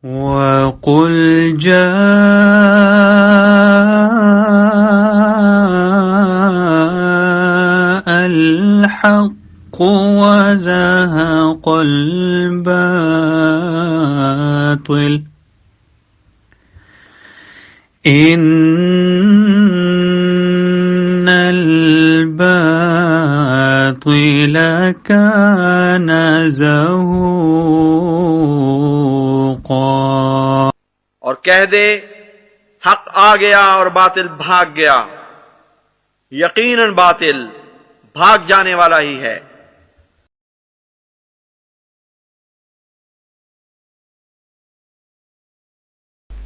وَقُلْ جَاءَ الْحَقُّ وَزَهَقَ الْبَاطِلُ إِنَّ الْبَاطِلَ كَانَ زَهُوقًا۔ اور کہہ دے حق آ گیا اور باطل بھاگ گیا، یقیناً باطل بھاگ جانے والا ہی ہے۔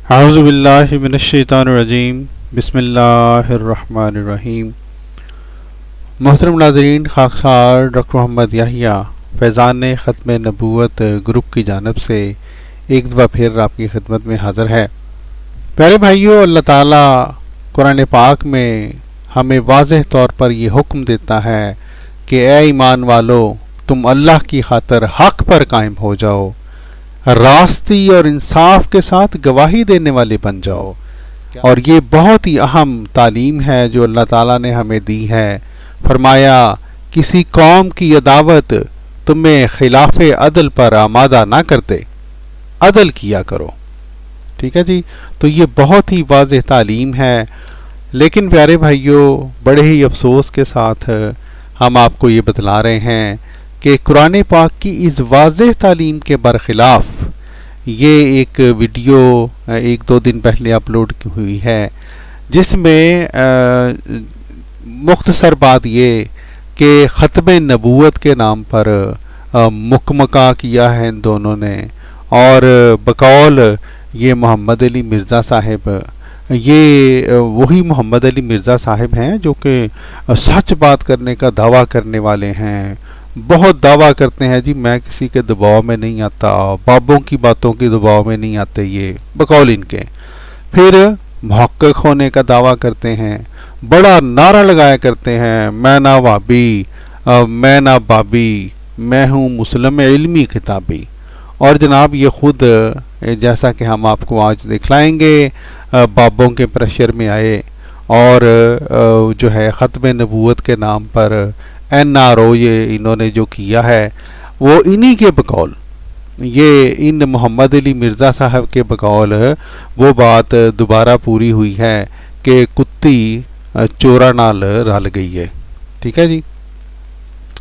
اعوذ باللہ من الشیطان الرجیم، بسم اللہ الرحمن الرحیم۔ محترم ناظرین، خاکسار ڈاکٹر محمد یحییٰ فیضان ختم نبوت گروپ کی جانب سے ایک دفعہ پھر آپ کی خدمت میں حاضر ہے۔ پیارے بھائیوں، اللہ تعالیٰ قرآن پاک میں ہمیں واضح طور پر یہ حکم دیتا ہے کہ اے ایمان والو، تم اللہ کی خاطر حق پر قائم ہو جاؤ، راستی اور انصاف کے ساتھ گواہی دینے والے بن جاؤ۔ اور یہ بہت ہی اہم تعلیم ہے جو اللہ تعالیٰ نے ہمیں دی ہے۔ فرمایا کسی قوم کی عداوت تمہیں خلاف عدل پر آمادہ نہ کرتے، عدل کیا کرو۔ ٹھیک ہے جی، تو یہ بہت ہی واضح تعلیم ہے۔ لیکن پیارے بھائیوں، بڑے ہی افسوس کے ساتھ ہم آپ کو یہ بتلا رہے ہیں کہ قرآن پاک کی اس واضح تعلیم کے برخلاف یہ ایک ویڈیو ایک دو دن پہلے اپلوڈ کی ہوئی ہے، جس میں مختصر بات یہ کہ ختم نبوت کے نام پر مکمکہ کیا ہے ان دونوں نے، اور بقول یہ محمد علی مرزا صاحب، یہ وہی محمد علی مرزا صاحب ہیں جو کہ سچ بات کرنے کا دعویٰ کرنے والے ہیں، بہت دعویٰ کرتے ہیں جی میں کسی کے دباؤ میں نہیں آتا، بابوں کی باتوں کے دباؤ میں نہیں آتے، یہ بقول ان کے۔ پھر محقق ہونے کا دعویٰ کرتے ہیں، بڑا نعرہ لگایا کرتے ہیں، میں نہ وہابی، میں نہ بابی، میں ہوں مسلم علمی کتابی۔ اور جناب یہ خود جیسا کہ ہم آپ کو آج دکھلائیں گے بابوں کے پریشر میں آئے اور جو ہے ختم نبوت کے نام پر NRO یہ انہوں نے جو کیا ہے وہ انہی کے بقول، یہ ان محمد علی مرزا صاحب کے بقول وہ بات دوبارہ پوری ہوئی ہے کہ کتی چورا نال رل گئی ہے۔ ٹھیک ہے جی،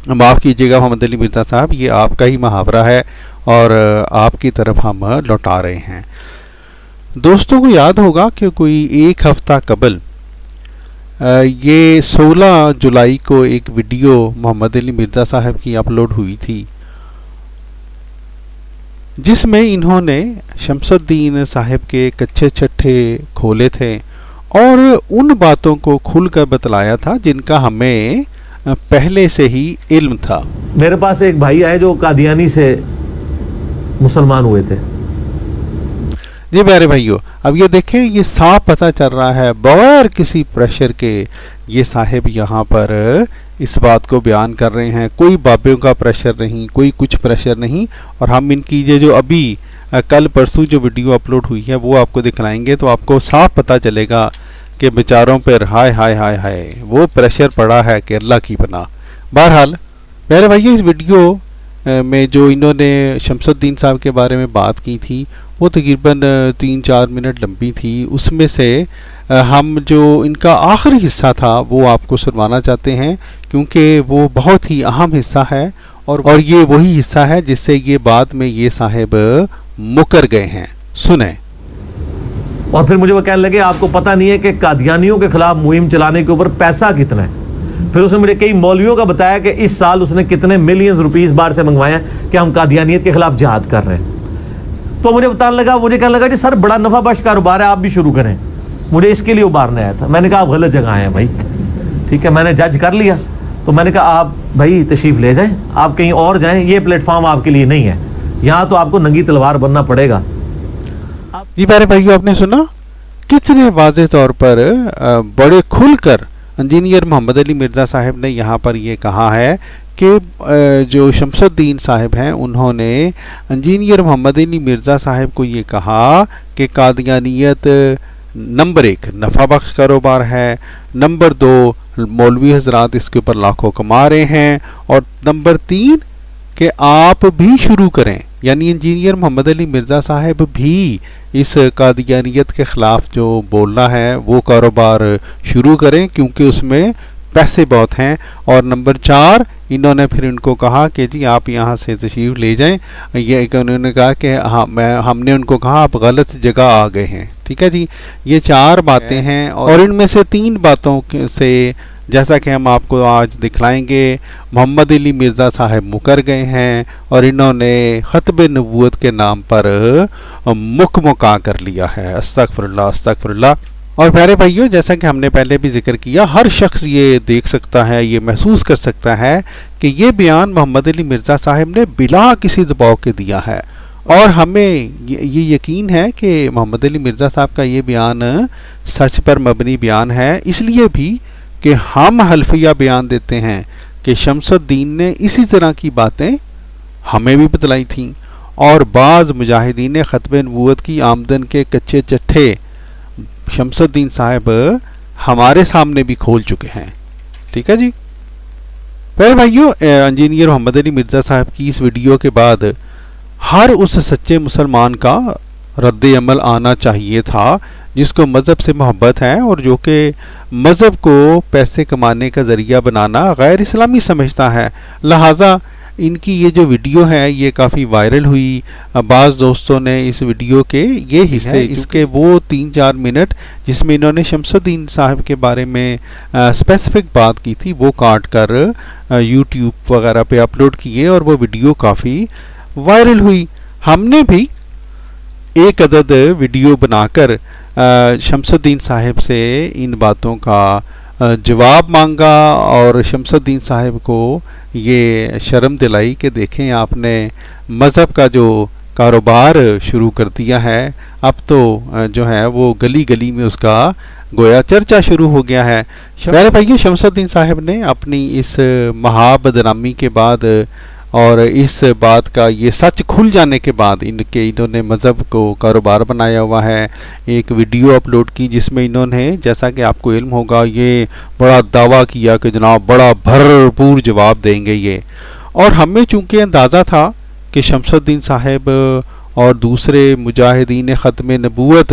معاف کیجیے گا محمد علی مرزا صاحب، یہ آپ کا ہی محاورہ ہے اور آپ کی طرف ہم لوٹا رہے ہیں۔ دوستوں کو یاد ہوگا کہ کوئی ایک ہفتہ قبل یہ 16 جولائی کو ایک ویڈیو محمد علی مرزا صاحب کی اپلوڈ ہوئی تھی، جس میں انہوں نے شمس الدین صاحب کے کچھے چھٹے کھولے تھے اور ان باتوں کو کھل کر بتلایا تھا جن کا ہمیں پہلے سے ہی علم تھا۔ میرے پاس ایک بھائی آئے جو قادیانی سے مسلمان ہوئے تھے۔ جی پیارے بھائیو، اب یہ دیکھیں، یہ صاف پتہ چل رہا ہے بغیر کسی پریشر کے یہ صاحب یہاں پر اس بات کو بیان کر رہے ہیں، کوئی بابیوں کا پریشر نہیں، کوئی کچھ پریشر نہیں۔ اور ہم ان کی یہ جو ابھی کل پرسوں جو ویڈیو اپلوڈ ہوئی ہے وہ آپ کو دکھلائیں گے تو آپ کو صاف پتہ چلے گا کہ بیچاروں پر ہائے ہائے ہائے ہائے وہ پریشر پڑا ہے کہ اللہ کی پناہ۔ بہرحال پیارے بھائیو، اس ویڈیو میں جو انہوں نے شمس الدین صاحب کے بارے میں بات کی تھی وہ تقریباً 3-4 منٹ لمبی تھی۔ اس میں سے ہم جو ان کا آخری حصہ تھا وہ آپ کو سنوانا چاہتے ہیں کیونکہ وہ بہت ہی اہم حصہ ہے اور یہ وہی حصہ ہے جس سے یہ بعد میں یہ صاحب مکر گئے ہیں۔ سنیں۔ اور پھر مجھے وہ کہنے لگے آپ کو پتہ نہیں ہے کہ قادیانیوں کے خلاف مہم چلانے کے اوپر پیسہ کتنا ہے۔ پھر اس نے مجھے کئی مولویوں کا بتایا کہ اس سال اس نے کتنے ملینز روپیز باہر سے منگوائے ہیں کہ ہم قادیانیت کے خلاف جہاد کر رہے ہیں۔ تو مجھے بتانے لگا، مجھے کہنے لگا جی سر بڑا نفع بخش کاروبار ہے، آپ بھی شروع کریں۔ مجھے اس کے لیے ابھارنے آیا تھا۔ میں نے کہا آپ غلط جگہ آئے ہیں بھائی، ٹھیک ہے، میں نے جج کر لیا۔ تو میں نے کہا آپ بھائی تشریف لے جائیں، آپ کہیں اور جائیں، یہ پلیٹ فارم آپ کے لیے نہیں ہے، یہاں تو آپ کو ننگی تلوار بننا پڑے گا۔ یہ پیارے بھائیو، آپ نے سنا کتنے واضح طور پر بڑے کھل کر انجینئر محمد علی مرزا صاحب نے یہاں پر یہ کہا ہے کہ جو شمس الدین صاحب ہیں انہوں نے انجینئر محمد علی مرزا صاحب کو یہ کہا کہ قادیانیت نمبر 1 نفع بخش کاروبار ہے، نمبر 2 مولوی حضرات اس کے اوپر لاکھوں کما رہے ہیں، اور نمبر 3 کہ آپ بھی شروع کریں، یعنی انجینئر محمد علی مرزا صاحب بھی اس قادیانیت کے خلاف جو بولنا ہے وہ کاروبار شروع کریں کیونکہ اس میں پیسے بہت ہیں۔ اور نمبر 4 انہوں نے پھر ان کو کہا کہ جی آپ یہاں سے تشریف لے جائیں، یہ انہوں نے کہا کہ ہم نے ان کو کہا آپ غلط جگہ آ گئے ہیں، ٹھیک ہے جی۔ یہ 4 باتیں ہیں اور ان میں سے 3 باتوں سے جیسا کہ ہم آپ کو آج دکھلائیں گے محمد علی مرزا صاحب مکر گئے ہیں اور انہوں نے ختم نبوت کے نام پر مکا کر لیا ہے۔ استغفر اللہ استغفر اللہ۔ اور پیارے بھائیو، جیسا کہ ہم نے پہلے بھی ذکر کیا، ہر شخص یہ دیکھ سکتا ہے، یہ محسوس کر سکتا ہے کہ یہ بیان محمد علی مرزا صاحب نے بلا کسی دباؤ کے دیا ہے، اور ہمیں یہ یقین ہے کہ محمد علی مرزا صاحب کا یہ بیان سچ پر مبنی بیان ہے، اس لیے بھی کہ ہم حلفیہ بیان دیتے ہیں کہ شمس الدین نے اسی طرح کی باتیں ہمیں بھی بتلائی تھیں، اور بعض مجاہدین ختم نبوت کی آمدن کے کچے چٹھے شمس الدین صاحب ہمارے سامنے بھی کھول چکے ہیں، ٹھیک ہے جی۔ پہلے بھائیو، انجینئر محمد علی مرزا صاحب کی اس ویڈیو کے بعد ہر اس سچے مسلمان کا رد عمل آنا چاہیے تھا جس کو مذہب سے محبت ہے اور جو کہ مذہب کو پیسے کمانے کا ذریعہ بنانا غیر اسلامی سمجھتا ہے۔ لہٰذا ان کی یہ جو ویڈیو ہے یہ کافی وائرل ہوئی، بعض دوستوں نے اس ویڈیو کے یہ حصے، اس کے وہ 3-4 منٹ جس میں انہوں نے شمس الدین صاحب کے بارے میں اسپیسیفک بات کی تھی وہ کاٹ کر یوٹیوب وغیرہ پہ اپلوڈ کیے اور وہ ویڈیو کافی وائرل ہوئی۔ ہم نے بھی ایک عدد ویڈیو بنا کر شمس الدین صاحب سے ان باتوں کا جواب مانگا اور شمس الدین صاحب کو یہ شرم دلائی کہ دیکھیں آپ نے مذہب کا جو کاروبار شروع کر دیا ہے، اب تو جو ہے وہ گلی گلی میں اس کا گویا چرچا شروع ہو گیا ہے۔ میرے بھائیو، شمس الدین صاحب نے اپنی اس مہا بدنامی کے بعد اور اس بات کا یہ سچ کھل جانے کے بعد انہوں نے مذہب کو کاروبار بنایا ہوا ہے، ایک ویڈیو اپلوڈ کی جس میں انہوں نے، جیسا کہ آپ کو علم ہوگا، یہ بڑا دعویٰ کیا کہ جناب بڑا بھرپور جواب دیں گے یہ، اور ہمیں چونکہ اندازہ تھا کہ شمس الدین صاحب اور دوسرے مجاہدین ختم نبوت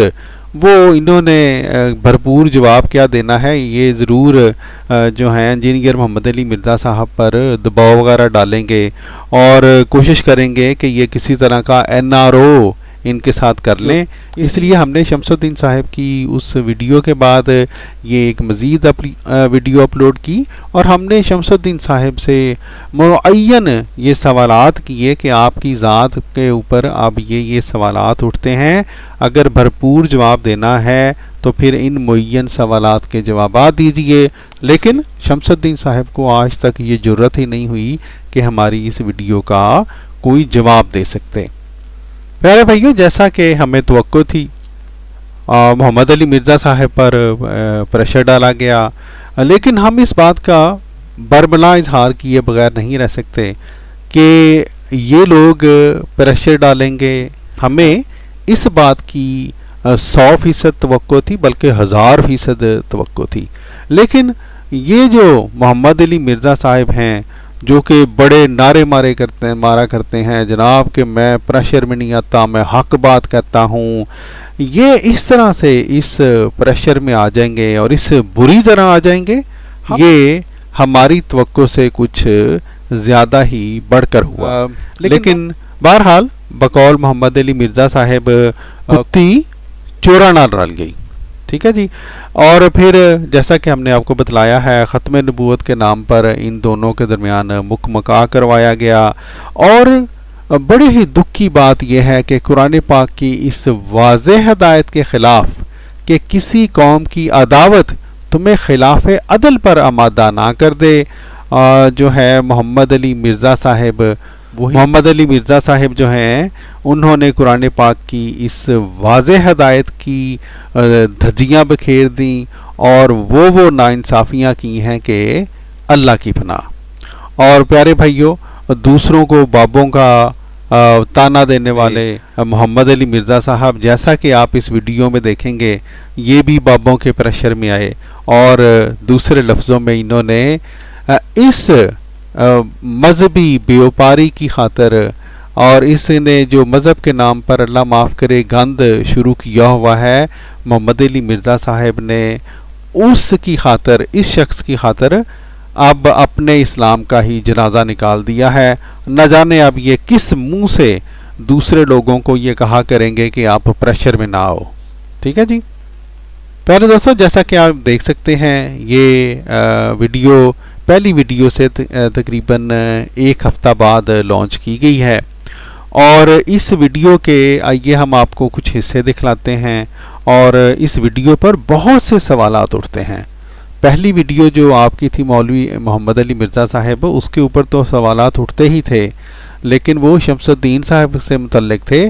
وہ انہوں نے بھرپور جواب کیا دینا ہے، یہ ضرور جو ہیں انجینئر محمد علی مرزا صاحب پر دباؤ وغیرہ ڈالیں گے اور کوشش کریں گے کہ یہ کسی طرح کا NRO ان کے ساتھ کر لیں۔ اس لیے ہم نے شمس الدین صاحب کی اس ویڈیو کے بعد یہ ایک مزید ویڈیو اپلوڈ کی اور ہم نے شمس الدین صاحب سے معین یہ سوالات کیے کہ آپ کی ذات کے اوپر اب یہ سوالات اٹھتے ہیں، اگر بھرپور جواب دینا ہے تو پھر ان معین سوالات کے جوابات دیجئے، لیکن شمس الدین صاحب کو آج تک یہ جرت ہی نہیں ہوئی کہ ہماری اس ویڈیو کا کوئی جواب دے سکتے۔ پیارے بھائیو، جیسا کہ ہمیں توقع تھی محمد علی مرزا صاحب پر پریشر ڈالا گیا، لیکن ہم اس بات کا برملا اظہار کیے بغیر نہیں رہ سکتے کہ یہ لوگ پریشر ڈالیں گے۔ ہمیں اس بات کی 100% توقع تھی، بلکہ 1000% توقع تھی، لیکن یہ جو محمد علی مرزا صاحب ہیں جو کہ بڑے نعرے مارا کرتے ہیں جناب کہ میں پریشر میں نہیں آتا، میں حق بات کہتا ہوں، یہ اس طرح سے اس پریشر میں آ جائیں گے اور اس بری طرح آ جائیں گے، یہ ہماری توقع سے کچھ زیادہ ہی بڑھ کر ہوا۔ لیکن بہرحال بقول محمد علی مرزا صاحب کتی چورا نہ رل گئی، ٹھیک ہے جی۔ اور پھر جیسا کہ ہم نے آپ کو بتلایا ہے ختم نبوت کے نام پر ان دونوں کے درمیان مکا کروایا گیا، اور بڑے ہی دکھ کی بات یہ ہے کہ قرآن پاک کی اس واضح ہدایت کے خلاف کہ کسی قوم کی عداوت تمہیں خلاف عدل پر آمادہ نہ کر دے، جو ہے محمد علی مرزا صاحب جو ہیں انہوں نے قرآن پاک کی اس واضح ہدایت کی دھجیاں بکھیر دیں اور وہ ناانصافیاں کی ہیں کہ اللہ کی پناہ۔ اور پیارے بھائیوں دوسروں کو بابوں کا تانا دینے والے محمد علی مرزا صاحب، جیسا کہ آپ اس ویڈیو میں دیکھیں گے، یہ بھی بابوں کے پریشر میں آئے اور دوسرے لفظوں میں انہوں نے اس مذہبی بیوپاری کی خاطر اور اس نے جو مذہب کے نام پر اللہ معاف کرے گند شروع کیا ہوا ہے محمد علی مرزا صاحب نے، اس کی خاطر، اس شخص کی خاطر اب اپنے اسلام کا ہی جنازہ نکال دیا ہے۔ نہ جانے اب یہ کس منہ سے دوسرے لوگوں کو یہ کہا کریں گے کہ آپ پریشر میں نہ آؤ۔ ٹھیک ہے جی پیارے دوستو، جیسا کہ آپ دیکھ سکتے ہیں یہ ویڈیو پہلی ویڈیو سے تقریباً ایک ہفتہ بعد لانچ کی گئی ہے، اور اس ویڈیو کے آئیے ہم آپ کو کچھ حصے دکھلاتے ہیں، اور اس ویڈیو پر بہت سے سوالات اٹھتے ہیں۔ پہلی ویڈیو جو آپ کی تھی مولوی محمد علی مرزا صاحب، اس کے اوپر تو سوالات اٹھتے ہی تھے، لیکن وہ شمس الدین صاحب سے متعلق تھے۔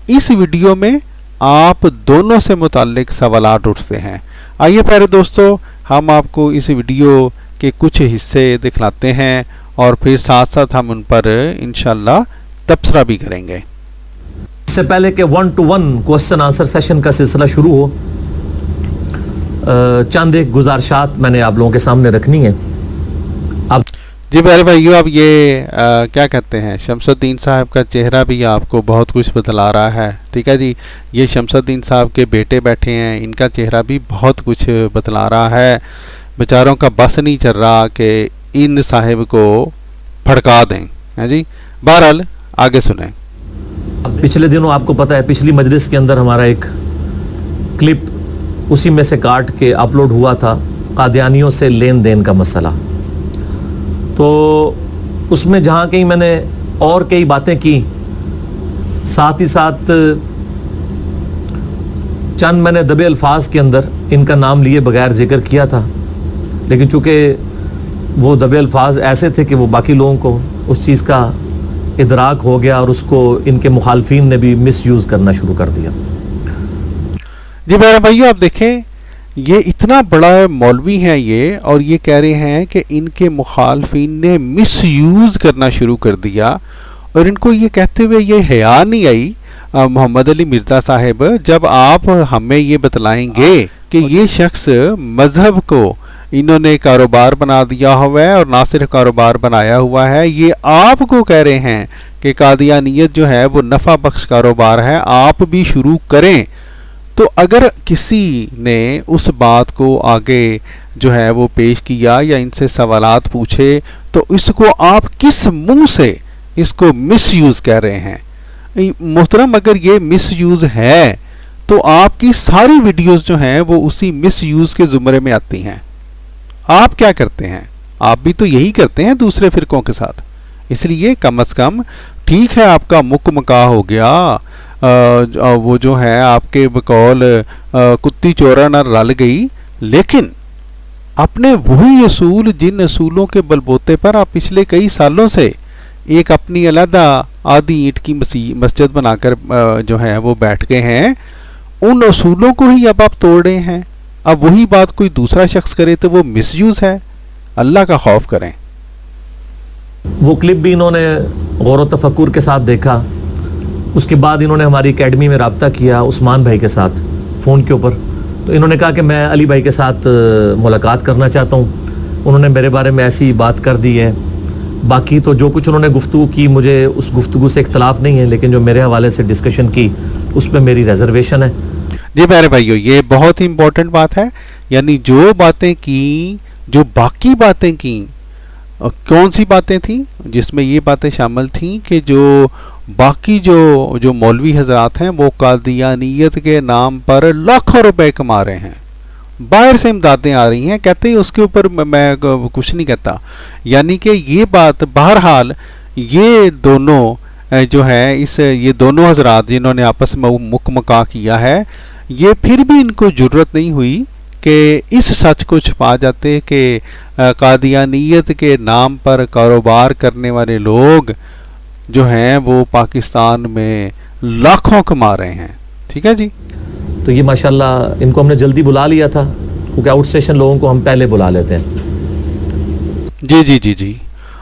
اس ویڈیو میں آپ دونوں سے متعلق سوالات اٹھتے ہیں۔ آئیے پیارے دوستو ہم آپ کو اس ویڈیو کے کچھ حصے دکھلاتے ہیں اور پھر ساتھ ساتھ ہم ان پر انشاءاللہ تبصرہ بھی کریں گے۔ اس سے پہلے کہ 1 to 1 کوسچن آنسر سیشن کا سلسلہ شروع ہو، چند ایک گزارشات میں نے آپ لوگوں کے سامنے رکھنی ہے۔ اب جی پیارے بھائیو، اب یہ کیا کہتے ہیں، شمس الدین صاحب کا چہرہ بھی آپ کو بہت کچھ بتلا رہا ہے۔ ٹھیک ہے جی، یہ شمس الدین صاحب کے بیٹے بیٹھے ہیں، ان کا چہرہ بھی بہت کچھ بتلا رہا ہے۔ بیچاروں کا بس نہیں چل رہا کہ ان صاحب کو پھڑکا دیں۔ ہے جی، بہرحال آگے سنیں۔ پچھلے دنوں آپ کو پتہ ہے پچھلی مجلس کے اندر ہمارا ایک کلپ اسی میں سے کاٹ کے اپلوڈ ہوا تھا، قادیانیوں سے لین دین کا مسئلہ۔ تو اس میں جہاں کہیں میں نے اور کئی باتیں کی، ساتھ ہی ساتھ چند میں نے دبے الفاظ کے اندر ان کا نام لیے بغیر ذکر کیا تھا، لیکن چونکہ وہ دبے الفاظ ایسے تھے کہ وہ باقی لوگوں کو اس چیز کا ادراک ہو گیا اور اس کو ان کے مخالفین نے بھی مس یوز کرنا شروع کر دیا۔ جی میرے بھائیو، آپ دیکھیں یہ اتنا بڑا مولوی ہیں یہ، اور یہ کہہ رہے ہیں کہ ان کے مخالفین نے مس یوز کرنا شروع کر دیا، اور ان کو یہ کہتے ہوئے یہ حیا نہیں آئی محمد علی مرزا صاحب، جب آپ ہمیں یہ بتلائیں گے کہ یہ شخص مذہب کو انہوں نے کاروبار بنا دیا ہوا ہے، اور نہ صرف کاروبار بنایا ہوا ہے، یہ آپ کو کہہ رہے ہیں کہ قادیانیت جو ہے وہ نفع بخش کاروبار ہے، آپ بھی شروع کریں۔ تو اگر کسی نے اس بات کو آگے جو ہے وہ پیش کیا یا ان سے سوالات پوچھے تو اس کو آپ کس منہ سے اس کو مس یوز کہہ رہے ہیں؟ محترم، اگر یہ مس یوز ہے تو آپ کی ساری ویڈیوز جو ہیں وہ اسی مس یوز کے زمرے میں آتی ہیں۔ آپ کیا کرتے ہیں؟ آپ بھی تو یہی کرتے ہیں دوسرے فرقوں کے ساتھ، اس لیے کم از کم ٹھیک ہے آپ کا مکہ ہو گیا، وہ جو ہے آپ کے بقول کتی چورا نہ رل گئی، لیکن اپنے وہی اصول، جن اصولوں کے بلبوتے پر آپ پچھلے کئی سالوں سے ایک اپنی علیحدہ آدھی اینٹ کی مسجد بنا کر جو ہے وہ بیٹھ گئے ہیں، ان اصولوں کو ہی اب آپ توڑ رہے ہیں۔ اب وہی بات کوئی دوسرا شخص کرے تو وہ مس یوز ہے۔ اللہ کا خوف کریں۔ وہ کلپ بھی انہوں نے غور و تفکر کے ساتھ دیکھا، اس کے بعد انہوں نے ہماری اکیڈمی میں رابطہ کیا عثمان بھائی کے ساتھ فون کے اوپر، تو انہوں نے کہا کہ میں علی بھائی کے ساتھ ملاقات کرنا چاہتا ہوں۔ انہوں نے میرے بارے میں ایسی بات کر دی ہے، باقی تو جو کچھ انہوں نے گفتگو کی مجھے اس گفتگو سے اختلاف نہیں ہے، لیکن جو میرے حوالے سے ڈسکشن کی اس پہ میری ریزرویشن ہے۔ جی میرے بھائیو، یہ بہت ہی امپورٹنٹ بات ہے، یعنی جو باتیں کی، جو باقی باتیں کی، کون سی باتیں تھیں جس میں یہ باتیں شامل تھیں کہ جو باقی جو مولوی حضرات ہیں وہ قادیانیت کے نام پر لاکھوں روپے کما رہے ہیں، باہر سے امدادیں آ رہی ہیں، کہتے ہیں اس کے اوپر میں کچھ نہیں کہتا، یعنی کہ یہ بات بہرحال یہ دونوں جو ہے یہ دونوں حضرات جنہوں نے آپس میں مکہ کیا ہے، یہ پھر بھی ان کو جرت نہیں ہوئی کہ اس سچ کو چھپا جاتے کہ قادیانیت کے نام پر کاروبار کرنے والے لوگ جو ہیں وہ پاکستان میں لاکھوں کما رہے ہیں۔ ٹھیک ہے جی، تو یہ ماشاءاللہ ان کو ہم نے جلدی بلا لیا تھا، کیونکہ آؤٹ اسٹیشن لوگوں کو ہم پہلے بلا لیتے ہیں۔ جی جی جی جی،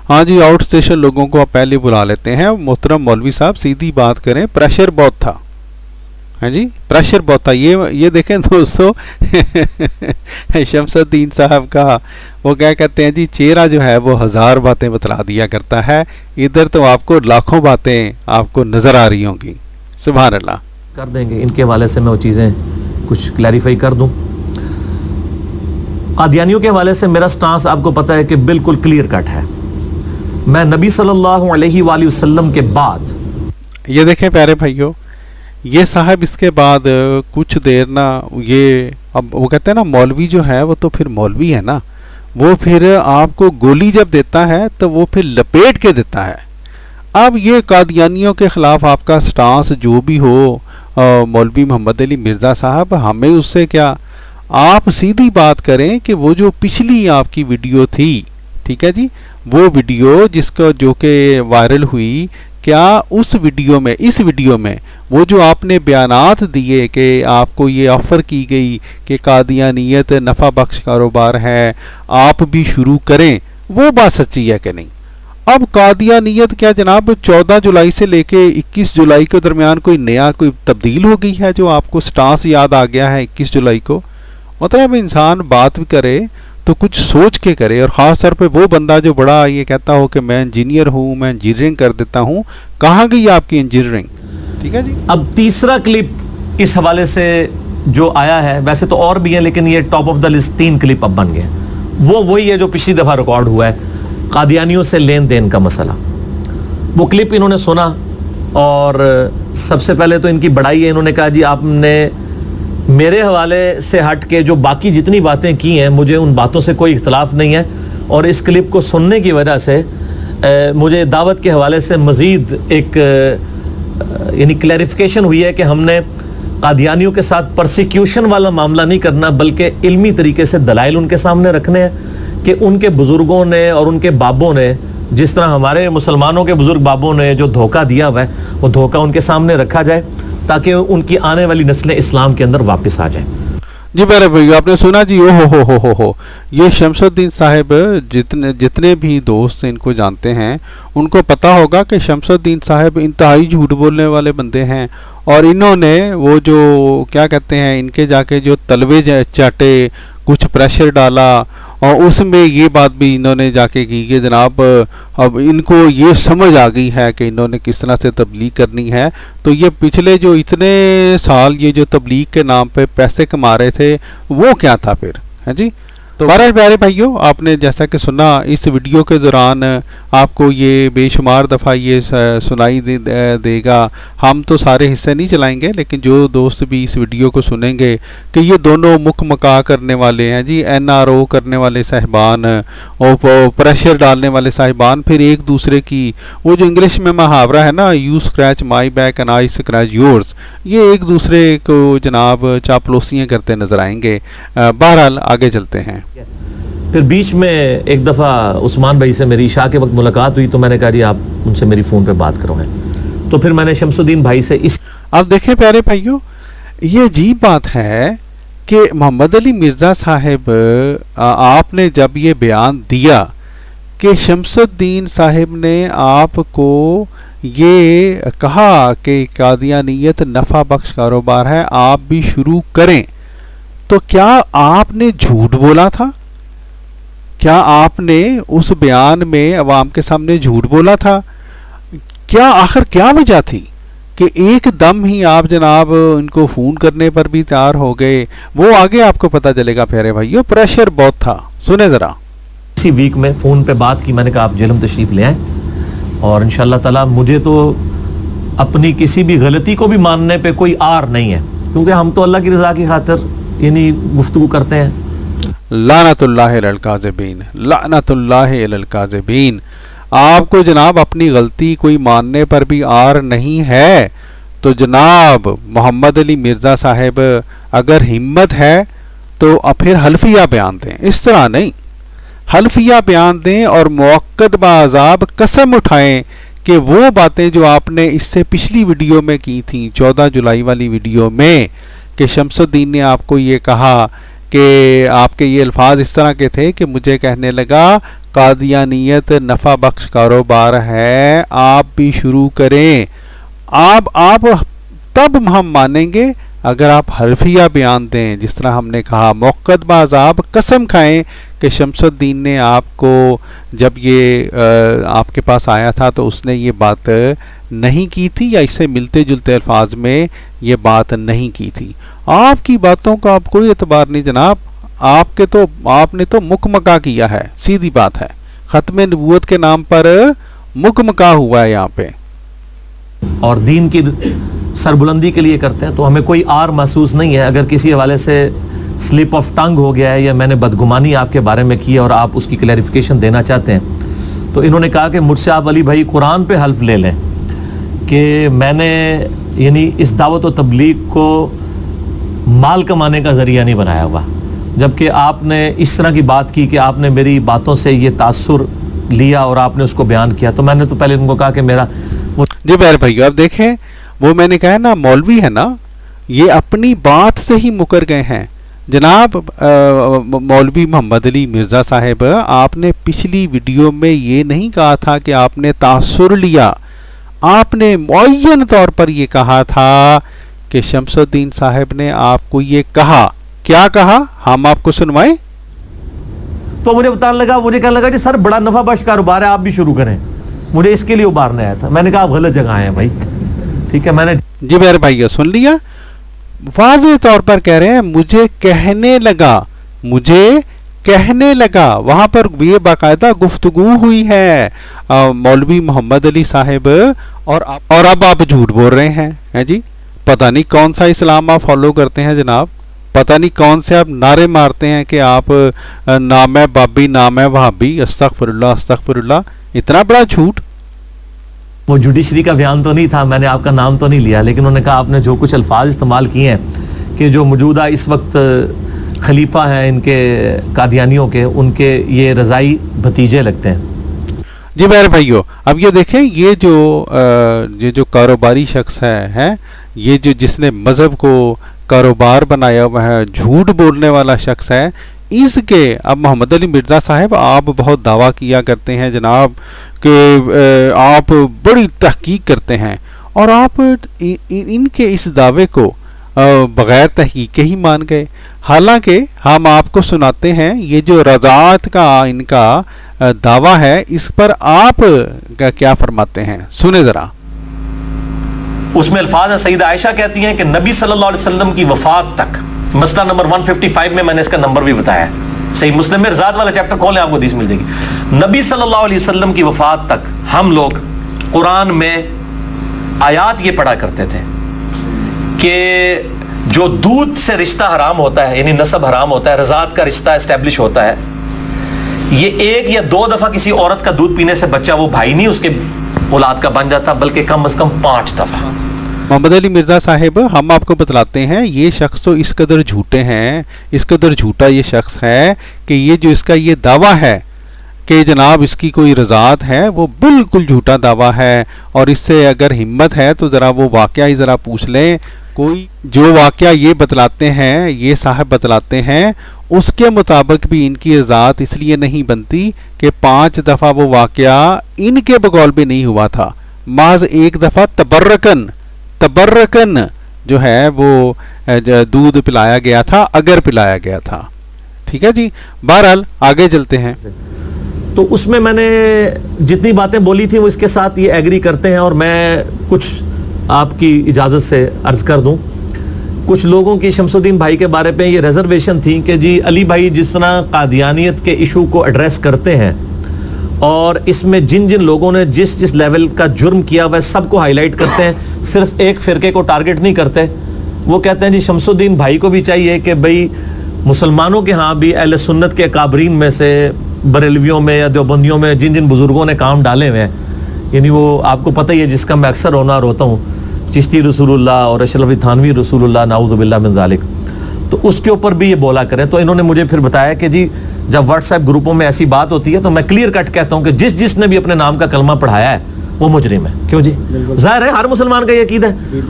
ہاں جی، آؤٹ اسٹیشن لوگوں کو آپ پہلے بلا لیتے ہیں. محترم مولوی صاحب سیدھی بات کریں، پریشر بہت تھا. ہاں جی، پریشر بہت تھا. یہ دیکھیں دوستو شمس الدین صاحب کا وہ کیا کہتے ہیں جی، چہرہ جو ہے وہ 1000 باتیں بتلا دیا کرتا ہے. ادھر تو آپ کو لاکھوں باتیں آپ کو نظر آ رہی ہوں گی. سبحان اللہ. کر دیں گے ان کے حوالے سے میں وہ چیزیں کچھ کلیریفائی کر دوں. قادیانیوں کے حوالے سے میرا سٹانس آپ کو پتہ ہے کہ بالکل کلیئر کٹ ہے. میں نبی صلی اللہ علیہ وآلہ وسلم کے بعد، یہ دیکھیں پیارے بھائیو، یہ صاحب اس کے بعد کچھ دیر نا، یہ اب وہ کہتے ہیں نا مولوی جو ہے وہ تو پھر مولوی ہے نا، وہ پھر آپ کو گولی جب دیتا ہے تو وہ پھر لپیٹ کے دیتا ہے. اب یہ قادیانیوں کے خلاف آپ کا سٹانس جو بھی ہو مولوی محمد علی مرزا صاحب، ہمیں اس سے کیا، آپ سیدھی بات کریں کہ وہ جو پچھلی آپ کی ویڈیو تھی، ٹھیک ہے جی، وہ ویڈیو جس کو جو کہ وائرل ہوئی، کیا اس ویڈیو میں، اس ویڈیو میں وہ جو آپ نے بیانات دیے کہ آپ کو یہ آفر کی گئی کہ قادیانیت نفع بخش کاروبار ہے، آپ بھی شروع کریں، وہ بات سچی ہے کہ نہیں؟ اب قادیانیت کیا جناب 14 جولائی سے لے کے 21 جولائی کے درمیان کوئی نیا کوئی تبدیل ہو گئی ہے جو آپ کو سٹانس یاد آ گیا ہے 21 جولائی کو؟ مطلب انسان بات بھی کرے تو کچھ سوچ کے کرے، اور خاص طور پہ وہ بندہ جو بڑا یہ کہتا ہو کہ میں انجینئر ہوں، میں انجینئرنگ کر دیتا ہوں. کہاں گئی آپ کی انجینئرنگ؟ ٹھیک ہے جی. اب تیسرا کلپ اس حوالے سے جو آیا ہے، ویسے تو اور بھی ہیں لیکن یہ top of the list 3 clip اب بن گئے. وہی ہے جو پچھلی دفعہ ریکارڈ ہوا ہے، قادیانیوں سے لین دین کا مسئلہ. وہ کلپ انہوں نے سنا اور سب سے پہلے تو ان کی بڑائی ہے. انہوں نے کہا جی آپ نے میرے حوالے سے ہٹ کے جو باقی جتنی باتیں کی ہیں مجھے ان باتوں سے کوئی اختلاف نہیں ہے، اور اس کلپ کو سننے کی وجہ سے مجھے دعوت کے حوالے سے مزید ایک یعنی کلیریفیکیشن ہوئی ہے کہ ہم نے قادیانیوں کے ساتھ پرسیکیوشن والا معاملہ نہیں کرنا، بلکہ علمی طریقے سے دلائل ان کے سامنے رکھنے ہیں کہ ان کے بزرگوں نے اور ان کے بابوں نے، جس طرح ہمارے مسلمانوں کے بزرگ بابوں نے جو دھوکہ دیا ہوا ہے، وہ دھوکہ ان کے سامنے رکھا جائے تاکہ ان کی آنے والی نسلیں اسلام کے اندر واپس آ جائیں. جی میرے بھائی آپ نے سنا جی، ہو یہ شمس الدین صاحب جتنے بھی دوست ان کو جانتے ہیں ان کو پتا ہوگا کہ شمس الدین صاحب انتہائی جھوٹ بولنے والے بندے ہیں، اور انہوں نے وہ جو کیا کہتے ہیں ان کے جا کے جو تلوے چاٹے، کچھ پریشر ڈالا، اور اس میں یہ بات بھی انہوں نے جا کے کی کہ جناب اب ان کو یہ سمجھ آ گئی ہے کہ انہوں نے کس طرح سے تبلیغ کرنی ہے. تو یہ پچھلے جو اتنے سال یہ جو تبلیغ کے نام پہ پیسے کما رہے تھے وہ کیا تھا پھر، ہے جی. تو بہرحال پیارے بھائیو، آپ نے جیسا کہ سنا اس ویڈیو کے دوران آپ کو یہ بے شمار دفعہ یہ سنائی دے گا. ہم تو سارے حصے نہیں چلائیں گے، لیکن جو دوست بھی اس ویڈیو کو سنیں گے کہ یہ دونوں مکھ مکا کرنے والے ہیں جی، NRO کرنے والے صاحبان اور پریشر ڈالنے والے صاحبان، پھر ایک دوسرے کی وہ جو انگلش میں محاورہ ہے نا، you scratch my back and I scratch yours, یہ ایک دوسرے کو جناب چاپلوسیاں کرتے نظر آئیں گے. بہرحال آگے چلتے ہیں. پھر بیچ میں ایک دفعہ عثمان بھائی سے میری عشاء کے وقت ملاقات ہوئی، تو میں نے کہا جی آپ ان سے میری فون پہ بات کروائیں. تو پھر میں نے شمس الدین بھائی سے اب دیکھیں پیارے بھائیو، یہ عجیب بات ہے کہ محمد علی مرزا صاحب آپ نے جب یہ بیان دیا کہ شمس الدین صاحب نے آپ کو یہ کہا کہ قادیانیت نفع بخش کاروبار ہے، آپ بھی شروع کریں، تو کیا آپ نے جھوٹ بولا تھا؟ کیا آپ نے اس بیان میں عوام کے سامنے جھوٹ بولا تھا؟ کیا آخر کیا وجہ تھی کہ ایک دم ہی آپ جناب ان کو فون کرنے پر بھی تیار ہو گئے؟ وہ آگے آپ کو پتہ چلے گا پیارے بھائیو، پریشر بہت تھا. سنیں ذرا. اسی ویک میں فون پہ بات کی، میں نے کہا آپ جہلم تشریف لے آئیں، اور انشاءاللہ تعالی مجھے تو اپنی کسی بھی غلطی کو بھی ماننے پہ کوئی آر نہیں ہے، کیونکہ ہم تو اللہ کی رضا کی خاطر یعنی گفتگو کرتے ہیں. لعنت اللہ علی الکاذبین، لعنت اللہ علی الکاذبین. آپ کو جناب اپنی غلطی کوئی ماننے پر بھی آر نہیں ہے تو جناب محمد علی مرزا صاحب اگر ہمت ہے تو پھر حلفیہ بیان دیں، اس طرح نہیں، حلفیہ بیان دیں اور موقت بعذاب قسم اٹھائیں کہ وہ باتیں جو آپ نے اس سے پچھلی ویڈیو میں کی تھیں، 14 جولائی والی ویڈیو میں، کہ شمس الدین نے آپ کو یہ کہا کہ آپ کے یہ الفاظ اس طرح کے تھے کہ مجھے کہنے لگا قادیانیت نفع بخش کاروبار ہے، آپ بھی شروع کریں. آپ تب ہم مانیں گے اگر آپ حرفیہ بیان دیں، جس طرح ہم نے کہا موقت باز آپ قسم کھائیں کہ شمس الدین نے آپ کو جب یہ آپ کے پاس آیا تھا تو اس نے یہ بات نہیں کی تھی، یا اس سے ملتے جلتے الفاظ میں یہ بات نہیں کی تھی. آپ کی باتوں کا آپ کوئی اعتبار نہیں جناب. آپ نے تو مکمکا کیا ہے، سیدھی بات ہے. ختم نبوت کے نام پر مکمکا ہوا ہے یہاں پہ، اور دین کی سربلندی کے لیے کرتے ہیں. تو ہمیں کوئی آر محسوس نہیں ہے اگر کسی حوالے سے سلپ آف ٹنگ ہو گیا ہے یا میں نے بدگمانی آپ کے بارے میں کی ہے اور آپ اس کی کلیریفیکیشن دینا چاہتے ہیں. تو انہوں نے کہا کہ مجھ سے آپ علی بھائی قرآن پہ حلف لے لیں کہ میں نے یعنی اس دعوت و تبلیغ کو مال کمانے کا ذریعہ نہیں بنایا ہوا، جبکہ آپ نے اس طرح کی بات کی کہ آپ نے میری باتوں سے یہ تاثر لیا اور آپ نے اس کو بیان کیا. تو میں نے تو پہلے ان کو کہا کہ میرا جی میرے بھائیو آپ دیکھیں، وہ میں نے کہا نا مولوی ہے نا، یہ اپنی بات سے ہی مکر گئے ہیں. جناب مولوی محمد علی مرزا صاحب، آپ نے پچھلی ویڈیو میں یہ نہیں کہا تھا کہ آپ نے تاثر لیا، آپ نے معین طور پر یہ کہا تھا کہ شمس الدین صاحب نے آپ کو یہ کہا. کیا کہا ہم آپ کو سنوائیں؟ تو مجھے بتانے لگا، مجھے کہنے لگا جی سر بڑا نفع بخش کاروبار ہے، آپ بھی شروع کریں. مجھے اس کے لیے ابھارنے آیا تھا. میں نے کہا آپ غلط جگہ آئے ہیں بھائی، ٹھیک ہے. میں نے جی میرے بھائیو سن لیا، واضح طور پر کہہ رہے ہیں مجھے کہنے لگا. وہاں پر یہ باقاعدہ گفتگو ہوئی ہے مولوی محمد علی صاحب، اور اب آپ جھوٹ بول رہے ہیں جی. پتہ نہیں کون سا اسلام آپ فالو کرتے ہیں جناب، پتہ نہیں کون سے آپ نعرے مارتے ہیں کہ آپ نام ہے بابی نام ہے وہابی، استغفر اللہ استغفر اللہ. اتنا بڑا جھوٹ. وہ جوڈیشری کا بیان تو نہیں تھا، میں نے آپ کا نام تو نہیں لیا، لیکن انہوں نے کہا آپ نے جو کچھ الفاظ استعمال کیے ہیں کہ جو موجودہ اس وقت خلیفہ ہیں ان کے قادیانیوں کے، ان کے یہ رضائی بھتیجے لگتے ہیں. جی میرے بھائیو اب یہ دیکھیں، یہ جو کاروباری شخص ہے یہ جو جس نے مذہب کو کاروبار بنایا ہوا ہے، جھوٹ بولنے والا شخص ہے، اس کے اب محمد علی مرزا صاحب آپ بہت دعویٰ کیا کرتے ہیں جناب کہ آپ بڑی تحقیق کرتے ہیں، اور آپ ان کے اس دعوے کو بغیر تحقیق کے ہی مان گئے. حالانکہ ہم آپ کو سناتے ہیں یہ جو رضاعت کا ان کا دعویٰ ہے، اس پر آپ کیا فرماتے ہیں، سنیں ذرا. اس میں الفاظ ہیں، سیدہ عائشہ کہتی ہیں کہ نبی صلی اللہ علیہ وسلم کی وفات تک، مسئلہ نمبر 155 میں نے اس کا نمبر بھی بتایا ہے، صحیح مسلم میں رضاعت والا چیپٹر کھولیں آپ کو حدیث مل جائے گی. نبی صلی اللہ علیہ وسلم کی وفات تک ہم لوگ قرآن میں آیات یہ پڑھا کرتے تھے کہ جو دودھ سے رشتہ حرام ہوتا ہے، یعنی نسب حرام ہوتا ہے، رضاعت کا رشتہ اسٹیبلش ہوتا ہے، یہ 1 یا 2 دفعہ کسی عورت کا دودھ پینے سے بچہ وہ بھائی نہیں اس کے اولاد کا بن جاتا، بلکہ کم از کم 5 دفعہ. محمد علی مرزا صاحب ہم آپ کو بتلاتے ہیں یہ شخص تو اس قدر جھوٹے ہیں، اس قدر جھوٹا یہ شخص ہے کہ یہ جو اس کا یہ دعویٰ ہے کہ جناب اس کی کوئی رضاعت ہے، وہ بالکل جھوٹا دعویٰ ہے. اور اس سے اگر ہمت ہے تو ذرا وہ واقعہ ہی ذرا پوچھ لیں. کوئی جو واقعہ یہ بتلاتے ہیں، یہ صاحب بتلاتے ہیں، اس کے مطابق بھی ان کی رضاعت اس لیے نہیں بنتی کہ 5 دفعہ وہ واقعہ ان کے بقول بھی نہیں ہوا تھا، محض 1 دفعہ تبرکن جو ہے وہ دودھ پلایا گیا تھا، اگر پلایا گیا تھا. ٹھیک ہے جی، بہرحال آگے چلتے ہیں. تو اس میں نے جتنی باتیں بولی تھی وہ اس کے ساتھ یہ ایگری کرتے ہیں، اور میں کچھ آپ کی اجازت سے عرض کر دوں. کچھ لوگوں کی شمس الدین بھائی کے بارے پہ یہ ریزرویشن تھی کہ جی علی بھائی جس طرح قادیانیت کے ایشو کو ایڈریس کرتے ہیں اور اس میں جن لوگوں نے جس لیول کا جرم کیا وہ سب کو ہائی لائٹ کرتے ہیں، صرف ایک فرقے کو ٹارگٹ نہیں کرتے. وہ کہتے ہیں جی شمس الدین بھائی کو بھی چاہیے کہ بھئی مسلمانوں کے ہاں بھی اہل سنت کے اکابرین میں سے بریلویوں میں یا دیوبندیوں میں جن بزرگوں نے کام ڈالے ہوئے ہیں، یعنی وہ آپ کو پتہ ہی ہے جس کا میں اکثر ہوتا ہوں، چشتی رسول اللہ اور اشرف علی تھانوی رسول اللہ نعوذ باللہ من ذالک، تو اس کے اوپر بھی یہ بولا کریں. تو انہوں نے مجھے پھر بتایا کہ جی جب واٹس ایپ گروپوں میں ایسی بات ہوتی ہے تو میں کلیئر کٹ کہتا ہوں کہ جس نے بھی اپنے نام کا کلمہ پڑھایا ہے وہ مجرم ہے. کیوں جی؟ ظاہر ہے ہر مسلمان کا یہ عقیدہ ہے.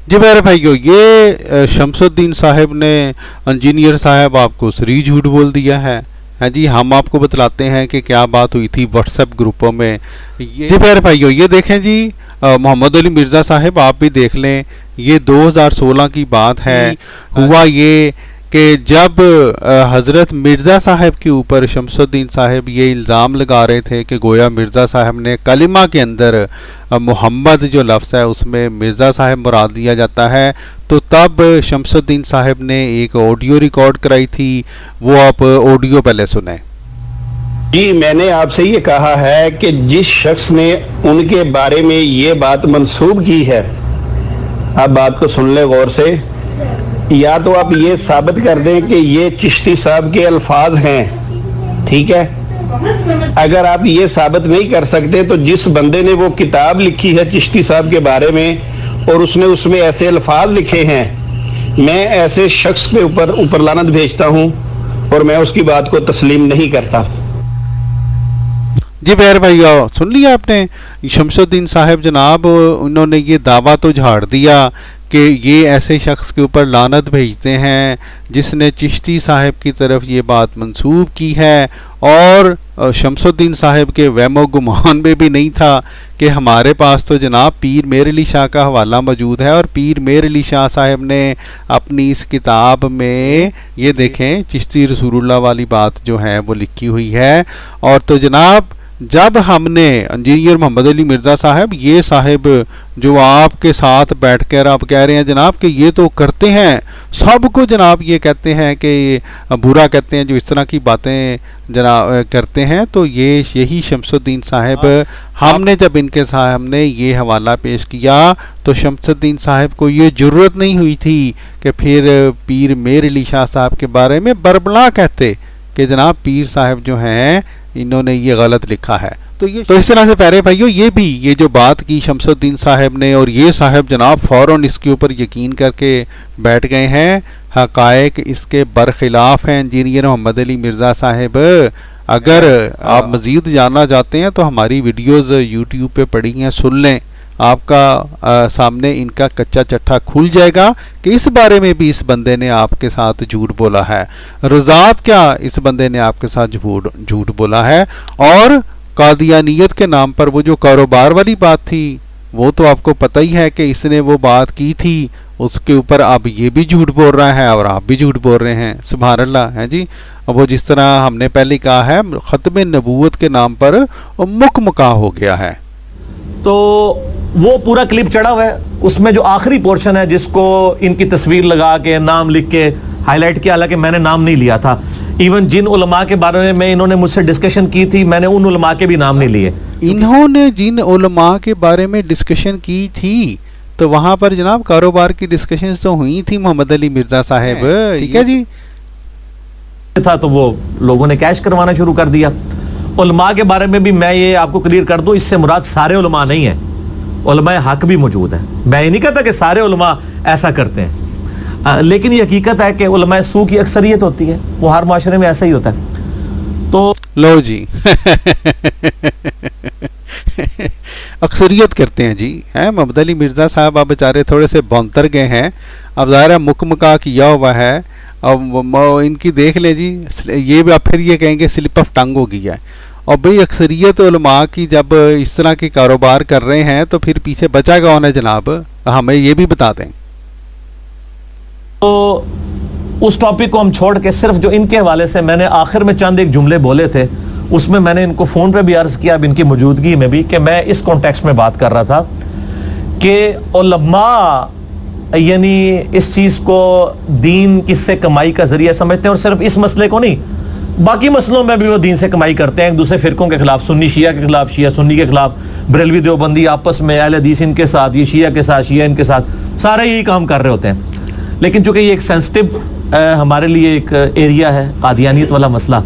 جی میرے بھائیو، یہ شمس الدین صاحب نے انجینئر صاحب آپ کو سری جھوٹ بول دیا ہے. ہاں جی ہم آپ کو بتلاتے ہیں کہ کیا بات ہوئی تھی واٹس ایپ گروپوں میں. جی پیارے بھائیو یہ دیکھیں جی محمد علی مرزا صاحب آپ بھی دیکھ لیں, یہ 2016 کی بات ہے. ہوا یہ کہ جب حضرت مرزا صاحب کے اوپر شمس الدین صاحب یہ الزام لگا رہے تھے کہ گویا مرزا صاحب نے کلمہ کے اندر محمد جو لفظ ہے اس میں مرزا صاحب مراد لیا جاتا ہے, تو تب شمس الدین صاحب نے ایک آڈیو ریکارڈ کرائی تھی, وہ آپ آڈیو پہلے سنیں. جی میں نے آپ سے یہ کہا ہے کہ جس شخص نے ان کے بارے میں یہ بات منسوب کی ہے, آپ بات کو سن لیں غور سے, یا تو آپ یہ ثابت کر دیں کہ یہ چشتی صاحب کے الفاظ ہیں, ٹھیک ہے. اگر آپ یہ ثابت نہیں کر سکتے تو جس بندے نے وہ کتاب لکھی ہے چشتی صاحب کے بارے میں اور اس نے اس میں ایسے الفاظ لکھے ہیں, میں ایسے شخص پہ اوپر لعنت بھیجتا ہوں اور میں اس کی بات کو تسلیم نہیں کرتا. جی بہر بھائی سن لیا آپ نے, شمس الدین صاحب جناب انہوں نے یہ دعویٰ تو جھاڑ دیا کہ یہ ایسے شخص کے اوپر لعنت بھیجتے ہیں جس نے چشتی صاحب کی طرف یہ بات منسوب کی ہے, اور شمس الدین صاحب کے وہم و گمان میں بھی نہیں تھا کہ ہمارے پاس تو جناب پیر میر علی شاہ کا حوالہ موجود ہے, اور پیر میر علی شاہ صاحب نے اپنی اس کتاب میں یہ دیکھیں چشتی رسول اللہ والی بات جو ہے وہ لکھی ہوئی ہے. اور تو جناب جب ہم نے انجینئر محمد علی مرزا صاحب یہ صاحب جو آپ کے ساتھ بیٹھ کر آپ کہہ رہے ہیں جناب کہ یہ تو کرتے ہیں سب کو, جناب یہ کہتے ہیں کہ برا کہتے ہیں جو اس طرح کی باتیں جناب کرتے ہیں, تو یہی شمس الدین صاحب ہم نے جب ان کے سامنے یہ حوالہ پیش کیا تو شمس الدین صاحب کو یہ جرت نہیں ہوئی تھی کہ پھر پیر میر علی شاہ صاحب کے بارے میں بربلا کہتے کہ جناب پیر صاحب جو ہیں انہوں نے یہ غلط لکھا ہے. تو اس طرح سے پیارے بھائیو یہ جو بات کی شمس الدین صاحب نے, اور یہ صاحب جناب فوراً اس کے اوپر یقین کر کے بیٹھ گئے ہیں. حقائق اس کے برخلاف ہیں انجینئر محمد علی مرزا صاحب. اگر آپ مزید جاننا چاہتے ہیں تو ہماری ویڈیوز یوٹیوب پہ پڑی ہیں, سن لیں, آپ کا سامنے ان کا کچا چٹھا کھل جائے گا کہ اس بارے میں بھی اس بندے نے آپ کے ساتھ جھوٹ بولا ہے. رضاعت کیا اس بندے نے آپ کے ساتھ جھوٹ بولا ہے, اور قادیانیت کے نام پر وہ جو کاروبار والی بات تھی وہ تو آپ کو پتہ ہی ہے کہ اس نے وہ بات کی تھی, اس کے اوپر اب یہ بھی جھوٹ بول رہا ہے اور آپ بھی جھوٹ بول رہے ہیں. سبحان اللہ ہے جی. وہ جس طرح ہم نے پہلے کہا ہے ختم نبوت کے نام پر مکمکا ہو گیا ہے. تو وہ پورا کلپ چڑھا ہوا ہے, اس میں جو آخری پورشن ہے جس کو ان کی تصویر لگا کے نام لکھ کے ہائی لائٹ کیا, حالانکہ میں نے نام نہیں لیا تھا. ایون جن علماء کے بارے میں انہوں نے مجھ سے ڈسکشن کی تھی میں نے ان علماء کے بھی نام نہیں لیے. انہوں نے جن علماء کے بارے میں ڈسکشن کی تھی تو وہاں پر جناب کاروبار کی ڈسکشن تو ہوئی تھی محمد علی مرزا صاحب, ٹھیک ہے جی, تھا تو وہ لوگوں نے کیش کروانا شروع کر دیا. علماء کے بارے میں بھی میں یہ آپ کو کلیئر کر دوں, اس سے مراد سارے علماء نہیں ہیں, علماء حق بھی موجود ہیں. میں یہ نہیں کہتا کہ سارے علماء ایسا کرتے ہیں, لیکن یہ حقیقت ہے کہ علماء سو کی اکثریت ہوتی ہے, وہ ہر معاشرے میں ایسا ہی ہوتا ہے. تو لو جی اکثریت کرتے ہیں جی, ہیں محمد علی مرزا صاحب اب بیچارے تھوڑے سے بونتر گئے ہیں, اب ظاہر ہے مکمکا کیا ہوا ہے, اب ان کی دیکھ لیں جی, یہ بھی اب پھر یہ کہیں گے سلپ آف ٹنگ ہو گیا ہے. اور بھئی اکثریت علماء کی جب اس طرح کے کاروبار کر رہے ہیں تو پھر پیچھے بچا کون ہے جناب, ہمیں یہ بھی بتا دیں. تو اس ٹاپک کو ہم چھوڑ کے صرف جو ان کے حوالے سے میں نے آخر میں چند ایک جملے بولے تھے, اس میں میں نے ان کو فون پہ بھی عرض کیا, اب ان کی موجودگی میں بھی, کہ میں اس کانٹیکسٹ میں بات کر رہا تھا کہ علماء یعنی اس چیز کو دین کس سے کمائی کا ذریعہ سمجھتے ہیں, اور صرف اس مسئلے کو نہیں باقی مسئلوں میں بھی وہ دین سے کمائی کرتے ہیں, ایک دوسرے فرقوں کے خلاف, سنی شیعہ کے خلاف, شیعہ سنی کے خلاف, بریلوی دیوبندی آپس میں, اہل حدیث ان کے ساتھ, یہ شیعہ کے ساتھ, شیعہ ان کے ساتھ, سارے یہی کام کر رہے ہوتے ہیں. لیکن چونکہ یہ ایک سینسٹیو ہمارے لیے ایک ایریا ہے قادیانیت والا مسئلہ.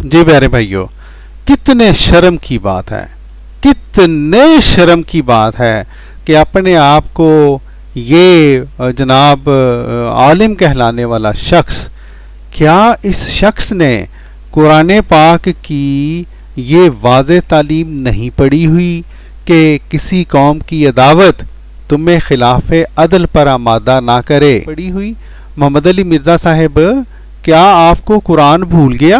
جی پیارے بھائیو, کتنے شرم کی بات ہے, کتنے شرم کی بات ہے کہ اپنے آپ کو یہ جناب عالم کہلانے والا شخص, کیا اس شخص نے قرآن پاک کی یہ واضح تعلیم نہیں پڑھی ہوئی کہ کسی قوم کی عداوت تمہیں خلاف عدل پر آمادہ نہ کرے؟ پڑھی ہوئی. محمد علی مرزا صاحب, کیا آپ کو قرآن بھول گیا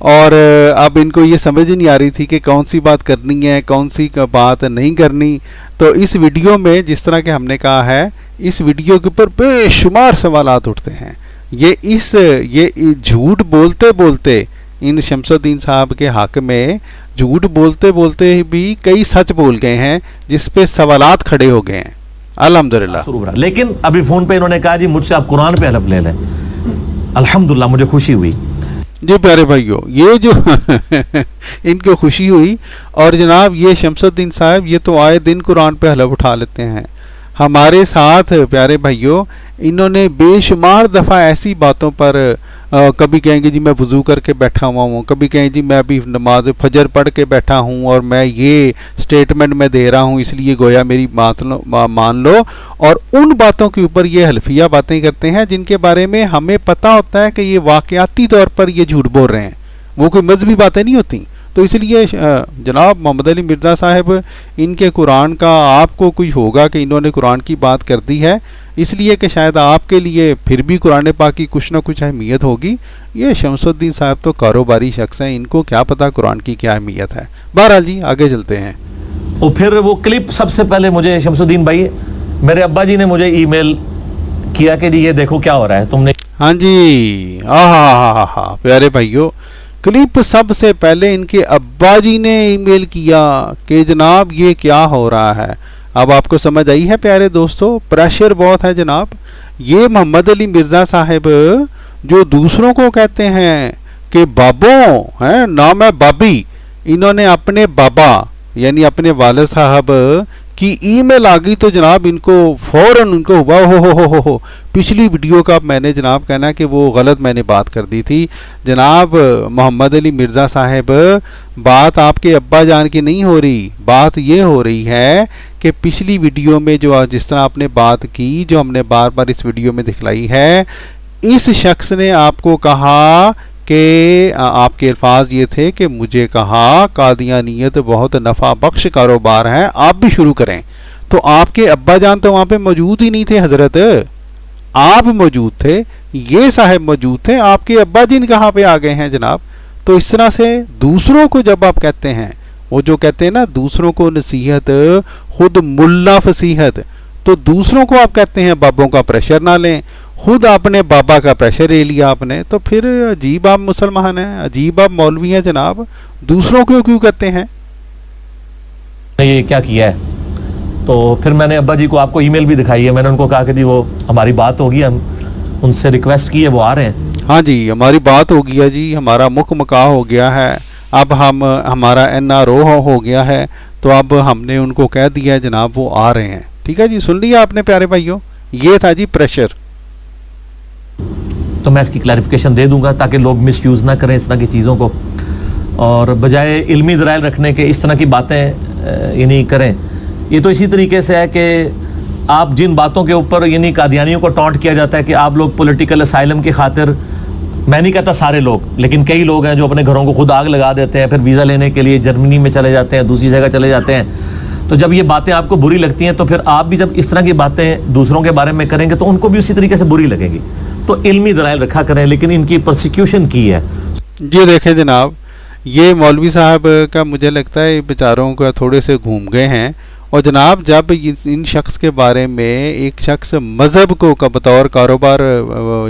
اور اب ان کو یہ سمجھ نہیں آ رہی تھی کہ کون سی بات کرنی ہے کون سی بات نہیں کرنی. تو اس ویڈیو میں جس طرح کہ ہم نے کہا ہے اس ویڈیو کے اوپر بے شمار سوالات اٹھتے ہیں. یہ جھوٹ بولتے بولتے ان شمس الدین صاحب کے حق میں جھوٹ بولتے بولتے بھی کئی سچ بول گئے ہیں جس پہ سوالات کھڑے ہو گئے ہیں الحمدللہ. لیکن ابھی فون پہ انہوں نے کہا جی مجھ سے آپ قرآن پہ حلف لے لیں. الحمدللہ مجھے خوشی ہوئی. جی پیارے بھائیو یہ جو ان کو خوشی ہوئی. اور جناب یہ شمس الدین صاحب یہ تو آئے دن قرآن پہ حلف اٹھا لیتے ہیں ہمارے ساتھ. پیارے بھائیو انہوں نے بے شمار دفعہ ایسی باتوں پر کبھی کہیں گے جی میں وضو کر کے بیٹھا ہوا ہوں, کبھی کہیں جی میں ابھی نماز فجر پڑھ کے بیٹھا ہوں اور میں یہ سٹیٹمنٹ میں دے رہا ہوں اس لیے گویا میری بات مان لو. اور ان باتوں کے اوپر یہ حلفیہ باتیں کرتے ہیں جن کے بارے میں ہمیں پتہ ہوتا ہے کہ یہ واقعاتی طور پر یہ جھوٹ بول رہے ہیں, وہ کوئی مذہبی باتیں نہیں ہوتی. تو اس لیے جناب محمد علی مرزا صاحب ان کے قرآن کا آپ کو کوئی ہوگا کہ انہوں نے قرآن کی بات کر دی ہے اس لیے کہ شاید آپ کے لیے پھر بھی قرآن پاک کی کچھ نہ کچھ اہمیت ہوگی. یہ شمس الدین صاحب تو کاروباری شخص ہیں, ان کو کیا پتہ قرآن کی کیا اہمیت ہے. بہرحال جی آگے چلتے ہیں. اور پھر وہ کلپ سب سے پہلے مجھے شمس الدین بھائی میرے ابا جی نے مجھے ای میل کیا کہ جی یہ دیکھو کیا ہو رہا ہے تم نے. ہاں جی ہاں پیارے بھائیو کلپ سب سے پہلے ان کے ابا جی نے ای میل کیا کہ جناب یہ کیا ہو رہا ہے. اب آپ کو سمجھ آئی ہے پیارے دوستو, پریشر بہت ہے جناب. یہ محمد علی مرزا صاحب جو دوسروں کو کہتے ہیں کہ بابوں ہیں نام ہے بابی, انہوں نے اپنے بابا یعنی اپنے والد صاحب کی ای میل آ گئی تو جناب ان کو فوراً ان کو ہوا ہو پچھلی ویڈیو کا میں نے جناب کہنا کہ وہ غلط میں نے بات کر دی تھی. جناب محمد علی مرزا صاحب بات آپ کے ابا جان کی نہیں ہو رہی, بات یہ ہو رہی ہے کہ پچھلی ویڈیو میں جو جس طرح آپ نے بات کی جو ہم نے بار بار اس ویڈیو میں دکھلائی ہے, اس شخص نے آپ کو کہا کہ آپ کے الفاظ یہ تھے کہ مجھے کہا قادیانیت بہت نفع بخش کاروبار ہے آپ بھی شروع کریں. تو آپ کے ابا جان تو وہاں پہ موجود ہی نہیں تھے حضرت, آپ موجود تھے, یہ صاحب موجود تھے, آپ کے ابا جی کہاں پہ آ گئے ہیں جناب. تو اس طرح سے دوسروں کو جب آپ کہتے ہیں, وہ جو کہتے ہیں نا دوسروں کو نصیحت خود ملا فصیحت, تو دوسروں کو آپ کہتے ہیں بابوں کا پریشر نہ لیں, خود اپنے بابا کا پریشر لے لیا آپ نے, تو پھر عجیب آپ مسلمان ہیں, عجیب آپ مولوی ہیں جناب, دوسروں کو کیوں کہتے ہیں. یہ کیا کیا ہے. تو پھر میں نے ابا جی کو آپ کو ای میل بھی دکھائی ہے, میں نے ان کو کہا کہ جی وہ ہماری بات ہوگی, ہم ان سے ریکویسٹ کی ہے, وہ آ رہے ہیں. ہاں جی ہماری بات ہو گیا جی, ہمارا مکھ مکاح ہو گیا ہے, اب ہمارا NRO ہو گیا ہے, تو اب ہم نے ان کو کہہ دیا ہے جناب وہ آ رہے ہیں. ٹھیک ہے جی, سن لیا آپ نے پیارے بھائیوں, یہ تھا جی پریشر. تو میں اس کی کلیریفیکیشن دے دوں گا تاکہ لوگ مس یوز نہ کریں اس طرح کی چیزوں کو, اور بجائے علمی دلائل رکھنے کے اس طرح کی باتیں یعنی کریں. یہ تو اسی طریقے سے ہے کہ آپ جن باتوں کے اوپر یعنی قادیانیوں کو ٹونٹ کیا جاتا ہے کہ آپ لوگ پولیٹیکل اسائلم کی خاطر, میں نہیں کہتا سارے لوگ, لیکن کئی لوگ ہیں جو اپنے گھروں کو خود آگ لگا دیتے ہیں, پھر ویزا لینے کے لیے جرمنی میں چلے جاتے ہیں, دوسری جگہ چلے جاتے ہیں. تو جب یہ باتیں آپ کو بری لگتی ہیں تو پھر آپ بھی جب اس طرح کی باتیں دوسروں کے بارے میں کریں گے تو ان کو بھی اسی طریقے سے بری لگیں گی. تو علمی دلائل رکھا کریں, لیکن ان کی پرسیکیوشن کی ہے. جی دیکھیں جناب, یہ مولوی صاحب کا مجھے لگتا ہے بیچاروں کا تھوڑے سے گھوم گئے ہیں. اور جناب جب ان شخص کے بارے میں ایک شخص مذہب کو بطور کاروبار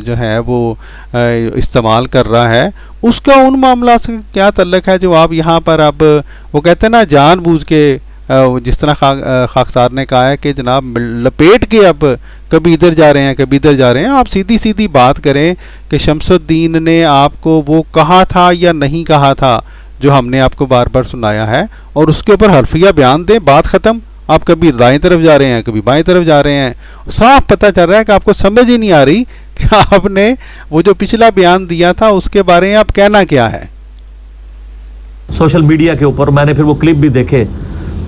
جو ہے وہ استعمال کر رہا ہے, اس کا ان معاملات سے کیا تعلق ہے جو آپ یہاں پر اب وہ کہتے ہیں نا جان بوجھ کے, جس طرح خاکسار نے کہا ہے کہ جناب لپیٹ کے اب کبھی ادھر جا رہے ہیں کبھی ادھر جا رہے ہیں. آپ سیدھی سیدھی بات کریں کہ شمس الدین نے آپ کو وہ کہا تھا یا نہیں کہا تھا جو ہم نے آپ کو بار بار سنایا ہے, اور اس کے اوپر حرفیہ بیان دیں, بات ختم. آپ کبھی دائیں طرف جا رہے ہیں کبھی بائیں طرف جا رہے ہیں, صاف پتہ چل رہا ہے کہ آپ کو سمجھ ہی نہیں آ رہی کہ آپ نے وہ جو پچھلا بیان دیا تھا اس کے بارے میں آپ کہنا کیا ہے. سوشل میڈیا کے اوپر میں نے پھر وہ کلپ بھی دیکھے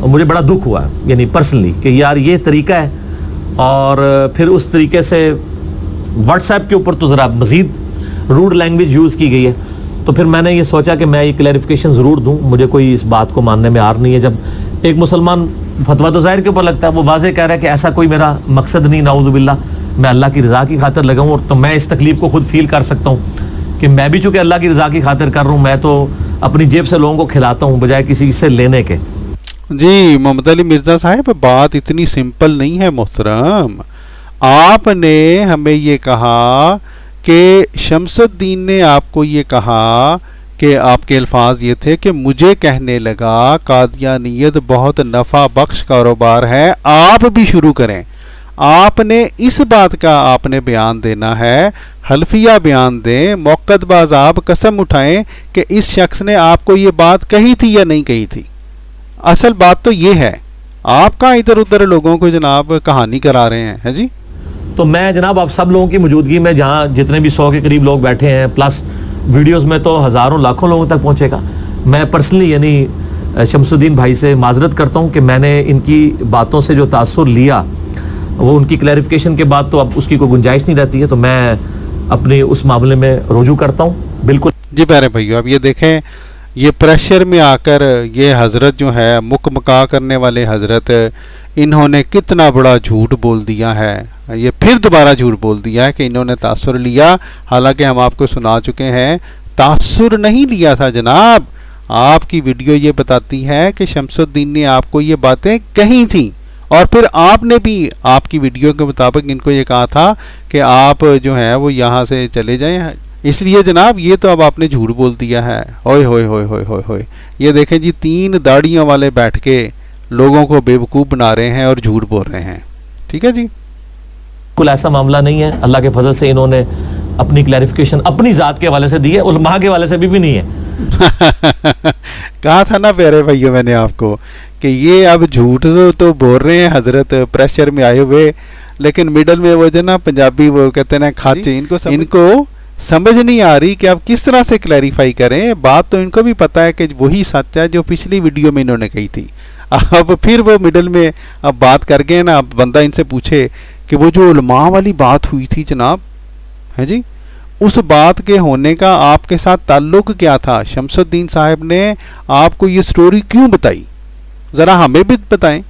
اور مجھے بڑا دکھ ہوا یعنی پرسنلی کہ یار یہ طریقہ ہے, اور پھر اس طریقے سے واٹس ایپ کے اوپر تو ذرا مزید روڈ لینگویج یوز کی گئی ہے. تو پھر میں نے یہ سوچا کہ میں یہ کلیریفیکیشن ضرور دوں, مجھے کوئی اس بات کو ماننے میں آر نہیں ہے. جب ایک مسلمان فتویٰ تو ظاہر کے اوپر لگتا ہے, وہ واضح کہہ رہا ہے کہ ایسا کوئی میرا مقصد نہیں, نعوذ باللہ, میں اللہ کی رضا کی خاطر لگا ہوں, اور تو میں اس تکلیف کو خود فیل کر سکتا ہوں کہ میں بھی چونکہ اللہ کی رضا کی خاطر کر رہا ہوں, میں تو اپنی جیب سے لوگوں کو کھلاتا ہوں بجائے کسی سے لینے کے. جی محمد علی مرزا صاحب, بات اتنی سمپل نہیں ہے محترم. آپ نے ہمیں یہ کہا کہ شمس الدین نے آپ کو یہ کہا کہ آپ کے الفاظ یہ تھے کہ مجھے کہنے لگا قادیانیت بہت نفع بخش کاروبار ہے, آپ بھی شروع کریں. آپ نے اس بات کا آپ نے بیان دینا ہے, حلفیہ بیان دیں, موقت باز آپ قسم اٹھائیں کہ اس شخص نے آپ کو یہ بات کہی تھی یا نہیں کہی تھی. اصل بات تو یہ ہے, آپ کا ادھر ادھر لوگوں کو جناب کہانی کرا رہے ہیں جی. تو میں جناب آپ سب لوگوں کی موجودگی میں, جہاں جتنے بھی 100 کے قریب لوگ بیٹھے ہیں, پلس ویڈیوز میں تو ہزاروں لاکھوں لوگوں تک پہنچے گا, میں پرسنلی یعنی شمس الدین بھائی سے معذرت کرتا ہوں کہ میں نے ان کی باتوں سے جو تاثر لیا وہ ان کی کلیریفیکیشن کے بعد تو اب اس کی کوئی گنجائش نہیں رہتی ہے, تو میں اپنے اس معاملے میں رجوع کرتا ہوں. بالکل جی پیارے بھائیو, اب یہ دیکھیں یہ پریشر میں آ کر یہ حضرت جو ہے مکا کرنے والے حضرت, انہوں نے کتنا بڑا جھوٹ بول دیا ہے. یہ پھر دوبارہ جھوٹ بول دیا ہے کہ انہوں نے تاثر لیا, حالانکہ ہم آپ کو سنا چکے ہیں تاثر نہیں لیا تھا جناب. آپ کی ویڈیو یہ بتاتی ہے کہ شمس الدین نے آپ کو یہ باتیں کہی تھیں, اور پھر آپ نے بھی آپ کی ویڈیو کے مطابق ان کو یہ کہا تھا کہ آپ جو ہے وہ یہاں سے چلے جائیں. اس لیے جناب یہ تو اب آپ نے جھوٹ بول دیا ہے. ہوئے ہوئے ہوئے ہوئے ہوئے ہوئے, یہ دیکھیں جی 3 داڑیوں والے بیٹھ کے لوگوں کو بیوقوف بنا رہے ہیں اور جھوٹ بول رہے ہیں. ٹھیک ہے جی, بالکل ایسا معاملہ نہیں ہے. اللہ کے فضل سے انہوں نے اپنی کلیریفیکیشن اپنی ذات کے حوالے سے دی ہے, علماء کے حوالے سے بھی نہیں ہے. کہا تھا نا پیارے بھائیوں میں نے آپ کو کہ یہ اب جھوٹ تو بول رہے ہیں حضرت پریشر میں آئے ہوئے, لیکن میڈل میں وہ جو نا پنجابی وہ کہتے ہیں کھاچے, ان کو سمجھ نہیں آ رہی کہ آپ کس طرح سے کلیریفائی کریں. بات تو ان کو بھی پتا ہے کہ وہی سچ ہے جو پچھلی ویڈیو میں انہوں نے کہی تھی. اب پھر وہ میڈل میں اب بات کر گئے نا, اب بندہ ان سے پوچھے کہ وہ جو علماء والی بات ہوئی تھی جناب ہے جی, اس بات کے ہونے کا آپ کے ساتھ تعلق کیا تھا؟ شمس الدین صاحب نے آپ کو یہ سٹوری کیوں بتائی, ذرا ہمیں بھی بتائیں.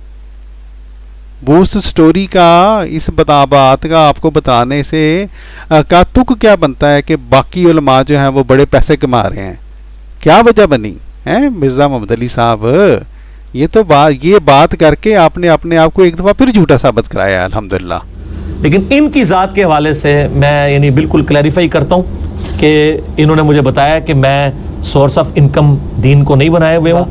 وہ اس سٹوری کا, اس بات کا آپ کو بتانے سے کا تک کیا بنتا ہے کہ باقی علماء جو ہیں وہ بڑے پیسے کما رہے ہیں؟ کیا وجہ بنی ہے مرزا محمد علی صاحب؟ یہ بات کر کے آپ نے اپنے آپ کو ایک دفعہ پھر جھوٹا ثابت کرایا الحمدللہ. لیکن ان کی ذات کے حوالے سے میں یعنی بالکل کلیریفائی کرتا ہوں کہ انہوں نے مجھے بتایا کہ میں سورس آف انکم دین کو نہیں بنائے ہوئے ہوں.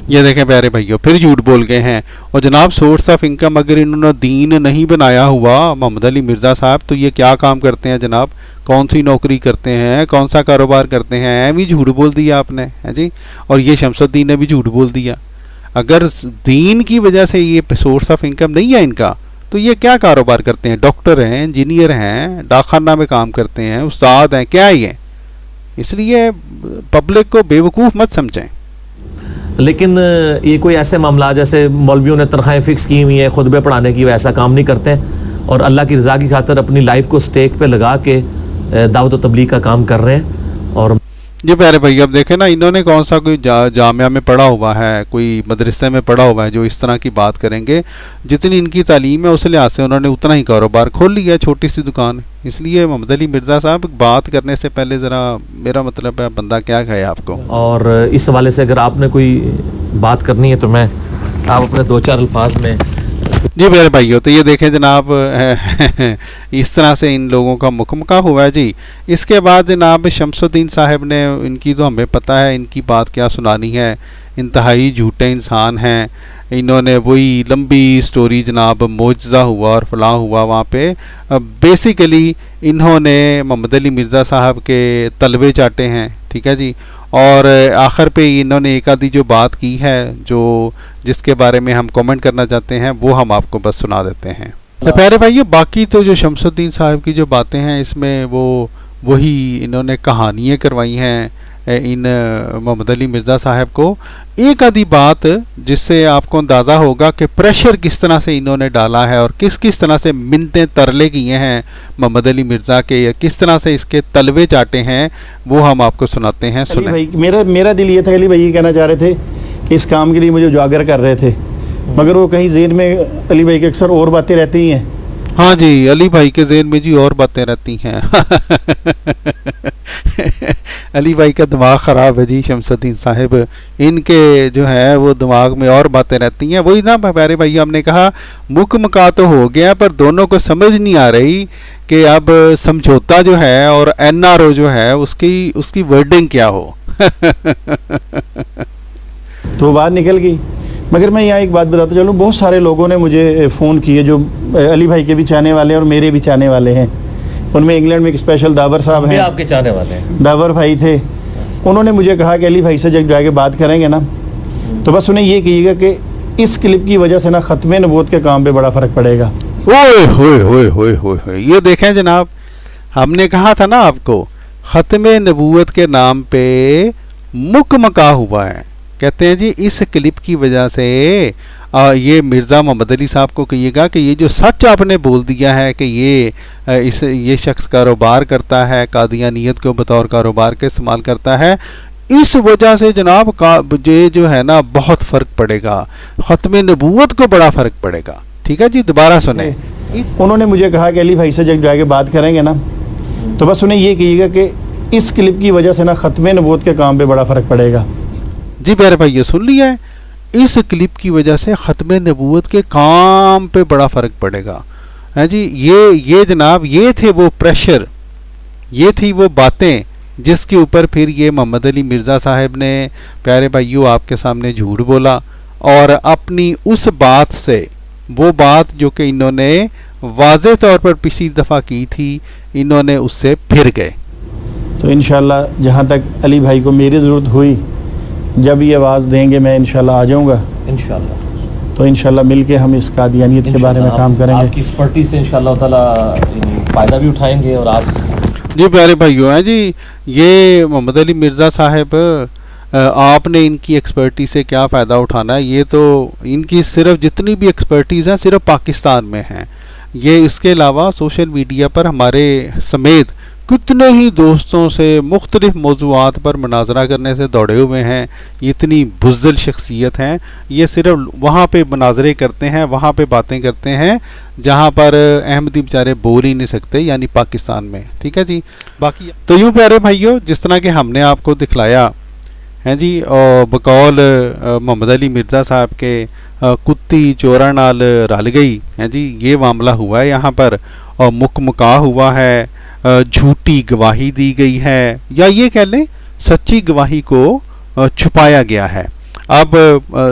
یہ دیکھیں پیارے بھائیو, پھر جھوٹ بول گئے ہیں. اور جناب سورس آف انکم اگر انہوں نے دین نہیں بنایا ہوا محمد علی مرزا صاحب, تو یہ کیا کام کرتے ہیں جناب؟ کون سی نوکری کرتے ہیں, کون سا کاروبار کرتے ہیں؟ بھی جھوٹ بول دیا آپ نے ہے جی. اور یہ شمس الدین نے بھی جھوٹ بول دیا. اگر دین کی وجہ سے یہ سورس آف انکم نہیں ہے ان کا, تو یہ کیا کاروبار کرتے ہیں؟ ڈاکٹر ہیں, انجینئر ہیں, ڈاک خانہ میں کام کرتے ہیں, استاد ہیں, کیا یہ؟ اس لیے پبلک کو بیوقوف مت سمجھیں. لیکن یہ کوئی ایسے معاملات جیسے مولویوں نے تنخواہیں فکس کی ہوئی ہیں خطبے پڑھانے کی, وہ ایسا کام نہیں کرتے ہیں, اور اللہ کی رضا کی خاطر اپنی لائف کو سٹیک پہ لگا کے دعوت و تبلیغ کا کام کر رہے ہیں. اور جی پیارے بھائی, اب دیکھیں نا, انہوں نے کون سا کوئی جامعہ میں پڑھا ہوا ہے, کوئی مدرسے میں پڑھا ہوا ہے جو اس طرح کی بات کریں گے؟ جتنی ان کی تعلیم ہے اس لحاظ سے انہوں نے اتنا ہی کاروبار کھول لیا, چھوٹی سی دکان. اس لیے محمد علی مرزا صاحب بات کرنے سے پہلے ذرا, میرا مطلب ہے بندہ کیا کہے آپ کو. اور اس حوالے سے اگر آپ نے کوئی بات کرنی ہے تو میں آپ اپنے 2-4 الفاظ میں. جی میرے بھائیو, تو یہ دیکھیں جناب اس طرح سے ان لوگوں کا مکمکہ ہوا ہے جی. اس کے بعد جناب شمس الدین صاحب نے, ان کی تو ہمیں پتہ ہے ان کی بات کیا سنانی ہے, انتہائی جھوٹے انسان ہیں. انہوں نے وہی لمبی سٹوری جناب, معجزہ ہوا اور فلاں ہوا وہاں پہ. بیسیکلی انہوں نے محمد علی مرزا صاحب کے تلوے چاٹے ہیں, ٹھیک ہے جی. اور آخر پہ انہوں نے ایک آدھی جو بات کی ہے, جو جس کے بارے میں ہم کومنٹ کرنا چاہتے ہیں, وہ ہم آپ کو بس سنا دیتے ہیں. پیارے بھائی, باقی تو جو شمس الدین صاحب کی جو باتیں ہیں اس میں وہی انہوں نے کہانیاں کروائی ہیں ان محمد علی مرزا صاحب کو. ایک آدھی بات جس سے آپ کو اندازہ ہوگا کہ پریشر کس طرح سے انہوں نے ڈالا ہے اور کس طرح سے منتیں ترلے کیے ہیں محمد علی مرزا کے, یا کس طرح سے اس کے تلوے چاٹے ہیں, وہ ہم آپ کو سناتے ہیں. سنیں. میرا دل یہ تھا, علی بھائی یہ کہنا چاہ رہے تھے کہ اس کام کے لیے مجھے اجاگر کر رہے تھے, مگر وہ کہیں ذہن میں علی بھائی کے اکثر اور باتیں رہتی ہیں. ہاں جی, علی بھائی کے ذہن میں جی اور باتیں رہتی ہیں. علی بھائی کا دماغ خراب ہے جی شمس الدین صاحب، ان کے جو ہے وہ دماغ میں اور باتیں رہتی ہیں. وہی نا پیارے بھائی ہم نے کہا مکمکا تو ہو گیا پر دونوں کو سمجھ نہیں آ رہی کہ اب سمجھوتا جو ہے اور این آر او جو ہے اس کی ورڈنگ کیا ہو. تو بات نکل گئی. مگر میں یہاں ایک بات بتاتا چلوں، بہت سارے لوگوں نے مجھے فون کیے جو علی بھائی کے بھی چاہنے والے ہیں اور میرے بھی چاہنے والے ہیں. ان میں انگلینڈ میں ایک اسپیشل داور صاحب ہیں، آپ کے چاہنے والے ہیں، داور بھائی تھے. انہوں نے مجھے کہا کہ علی بھائی سے جب جا کے بات کریں گے نا تو بس انہیں یہ کہیے گا کہ اس کلپ کی وجہ سے نا ختم نبوت کے کام پہ بڑا فرق پڑے گا. اوئے ہوئے ہوئے ہوئے ہوئے، یہ دیکھیں جناب، ہم نے کہا تھا نا آپ کو ختم نبوت کے نام پہ مکمکا ہوا ہے. کہتے ہیں جی اس کلپ کی وجہ سے یہ مرزا محمد علی صاحب کو کہیے گا کہ یہ جو سچ آپ نے بول دیا ہے کہ یہ شخص کاروبار کرتا ہے، قادیانیت کو بطور کاروبار کے استعمال کرتا ہے، اس وجہ سے جناب یہ جو ہے نا بہت فرق پڑے گا، ختم نبوت کو بڑا فرق پڑے گا. ٹھیک ہے جی، دوبارہ سنیں. انہوں نے مجھے کہا کہ علی بھائی سے جب جا کے بات کریں گے نا تو بس انہیں یہ کہیے گا کہ اس کلپ کی وجہ سے نا ختم نبوت کے کام پہ بڑا فرق پڑے گا. جی پیارے بھائی یہ سن لیا ہے، اس کلپ کی وجہ سے ختم نبوت کے کام پہ بڑا فرق پڑے گا. ہاں جی، یہ جناب یہ تھے وہ پریشر، یہ تھی وہ باتیں جس کے اوپر پھر یہ محمد علی مرزا صاحب نے پیارے بھائیوں آپ کے سامنے جھوٹ بولا اور اپنی اس بات سے، وہ بات جو کہ انہوں نے واضح طور پر پچھلی دفعہ کی تھی، انہوں نے اس سے پھر گئے. تو انشاءاللہ جہاں تک علی بھائی کو میری ضرورت ہوئی، جب یہ آواز دیں گے میں انشاءاللہ آ جاؤں گا. انشاءاللہ تو انشاءاللہ مل کے ہم اس قادیانیت کے بارے میں کام کریں گے. آپ کی ایکسپرٹیز سے انشاءاللہ تعالی فائدہ بھی اٹھائیں گے. اور آپ جی پیارے بھائیوں ہیں جی، یہ محمد علی مرزا صاحب آپ نے ان کی ایکسپرٹیز سے کیا فائدہ اٹھانا ہے؟ یہ تو ان کی صرف جتنی بھی ایکسپرٹیز ہیں صرف پاکستان میں ہیں. یہ اس کے علاوہ سوشل میڈیا پر ہمارے سمیت کتنے ہی دوستوں سے مختلف موضوعات پر مناظرہ کرنے سے دوڑے ہوئے ہیں. یہ اتنی بزدل شخصیت ہیں، یہ صرف وہاں پہ مناظرے کرتے ہیں، وہاں پہ باتیں کرتے ہیں جہاں پر احمدی بیچارے بول ہی نہیں سکتے، یعنی پاکستان میں. ٹھیک ہے جی. باقی تو یوں پیارے بھائیوں، جس طرح کہ ہم نے آپ کو دکھلایا ہیں جی، اور بقول محمد علی مرزا صاحب کے کتی چورا نال رل گئی ہیں جی، یہ معاملہ ہوا ہے یہاں پر، اور مکمکا ہوا ہے، جھوٹی گواہی دی گئی ہے، یا یہ کہہ لیں سچی گواہی کو چھپایا گیا ہے. اب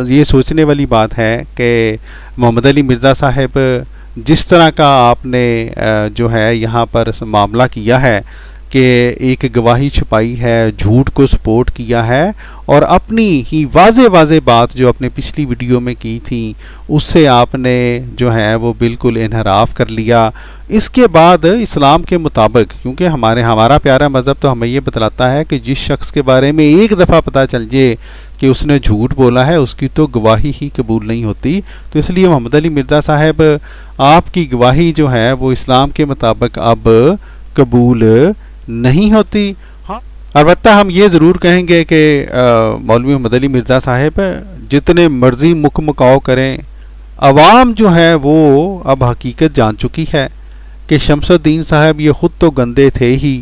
یہ سوچنے والی بات ہے کہ محمد علی مرزا صاحب جس طرح کا آپ نے جو ہے یہاں پر معاملہ کیا ہے کہ ایک گواہی چھپائی ہے، جھوٹ کو سپورٹ کیا ہے، اور اپنی ہی واضح بات جو اپنے پچھلی ویڈیو میں کی تھی اس سے آپ نے جو ہے وہ بالکل انحراف کر لیا. اس کے بعد اسلام کے مطابق، کیونکہ ہمارا پیارا مذہب تو ہمیں یہ بتلاتا ہے کہ جس شخص کے بارے میں ایک دفعہ پتہ چل جائے کہ اس نے جھوٹ بولا ہے اس کی تو گواہی ہی قبول نہیں ہوتی. تو اس لیے محمد علی مرزا صاحب آپ کی گواہی جو ہے وہ اسلام کے مطابق اب قبول نہیں ہوتی. ہاں البتہ ہم یہ ضرور کہیں گے کہ مولوی محمد علی مرزا صاحب جتنے مرضی مکمکاؤ کریں، عوام جو ہے وہ اب حقیقت جان چکی ہے کہ شمس الدین صاحب یہ خود تو گندے تھے ہی،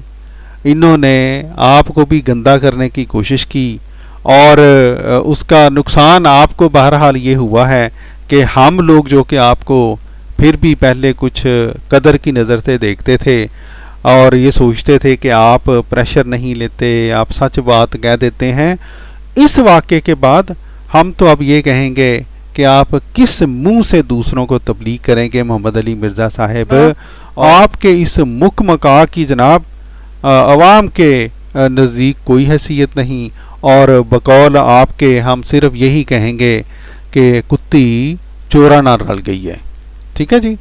انہوں نے آپ کو بھی گندا کرنے کی کوشش کی، اور اس کا نقصان آپ کو بہرحال یہ ہوا ہے کہ ہم لوگ جو کہ آپ کو پھر بھی پہلے کچھ قدر کی نظر سے دیکھتے تھے اور یہ سوچتے تھے کہ آپ پریشر نہیں لیتے، آپ سچ بات کہہ دیتے ہیں، اس واقعے کے بعد ہم تو اب یہ کہیں گے کہ آپ کس منہ سے دوسروں کو تبلیغ کریں گے محمد علی مرزا صاحب. آپ کے اس مکمکا کی جناب عوام کے نزدیک کوئی حیثیت نہیں، اور بقول آپ کے ہم صرف یہی کہیں گے کہ کتی چورا نہ رل گئی ہے. ٹھیک ہے جی.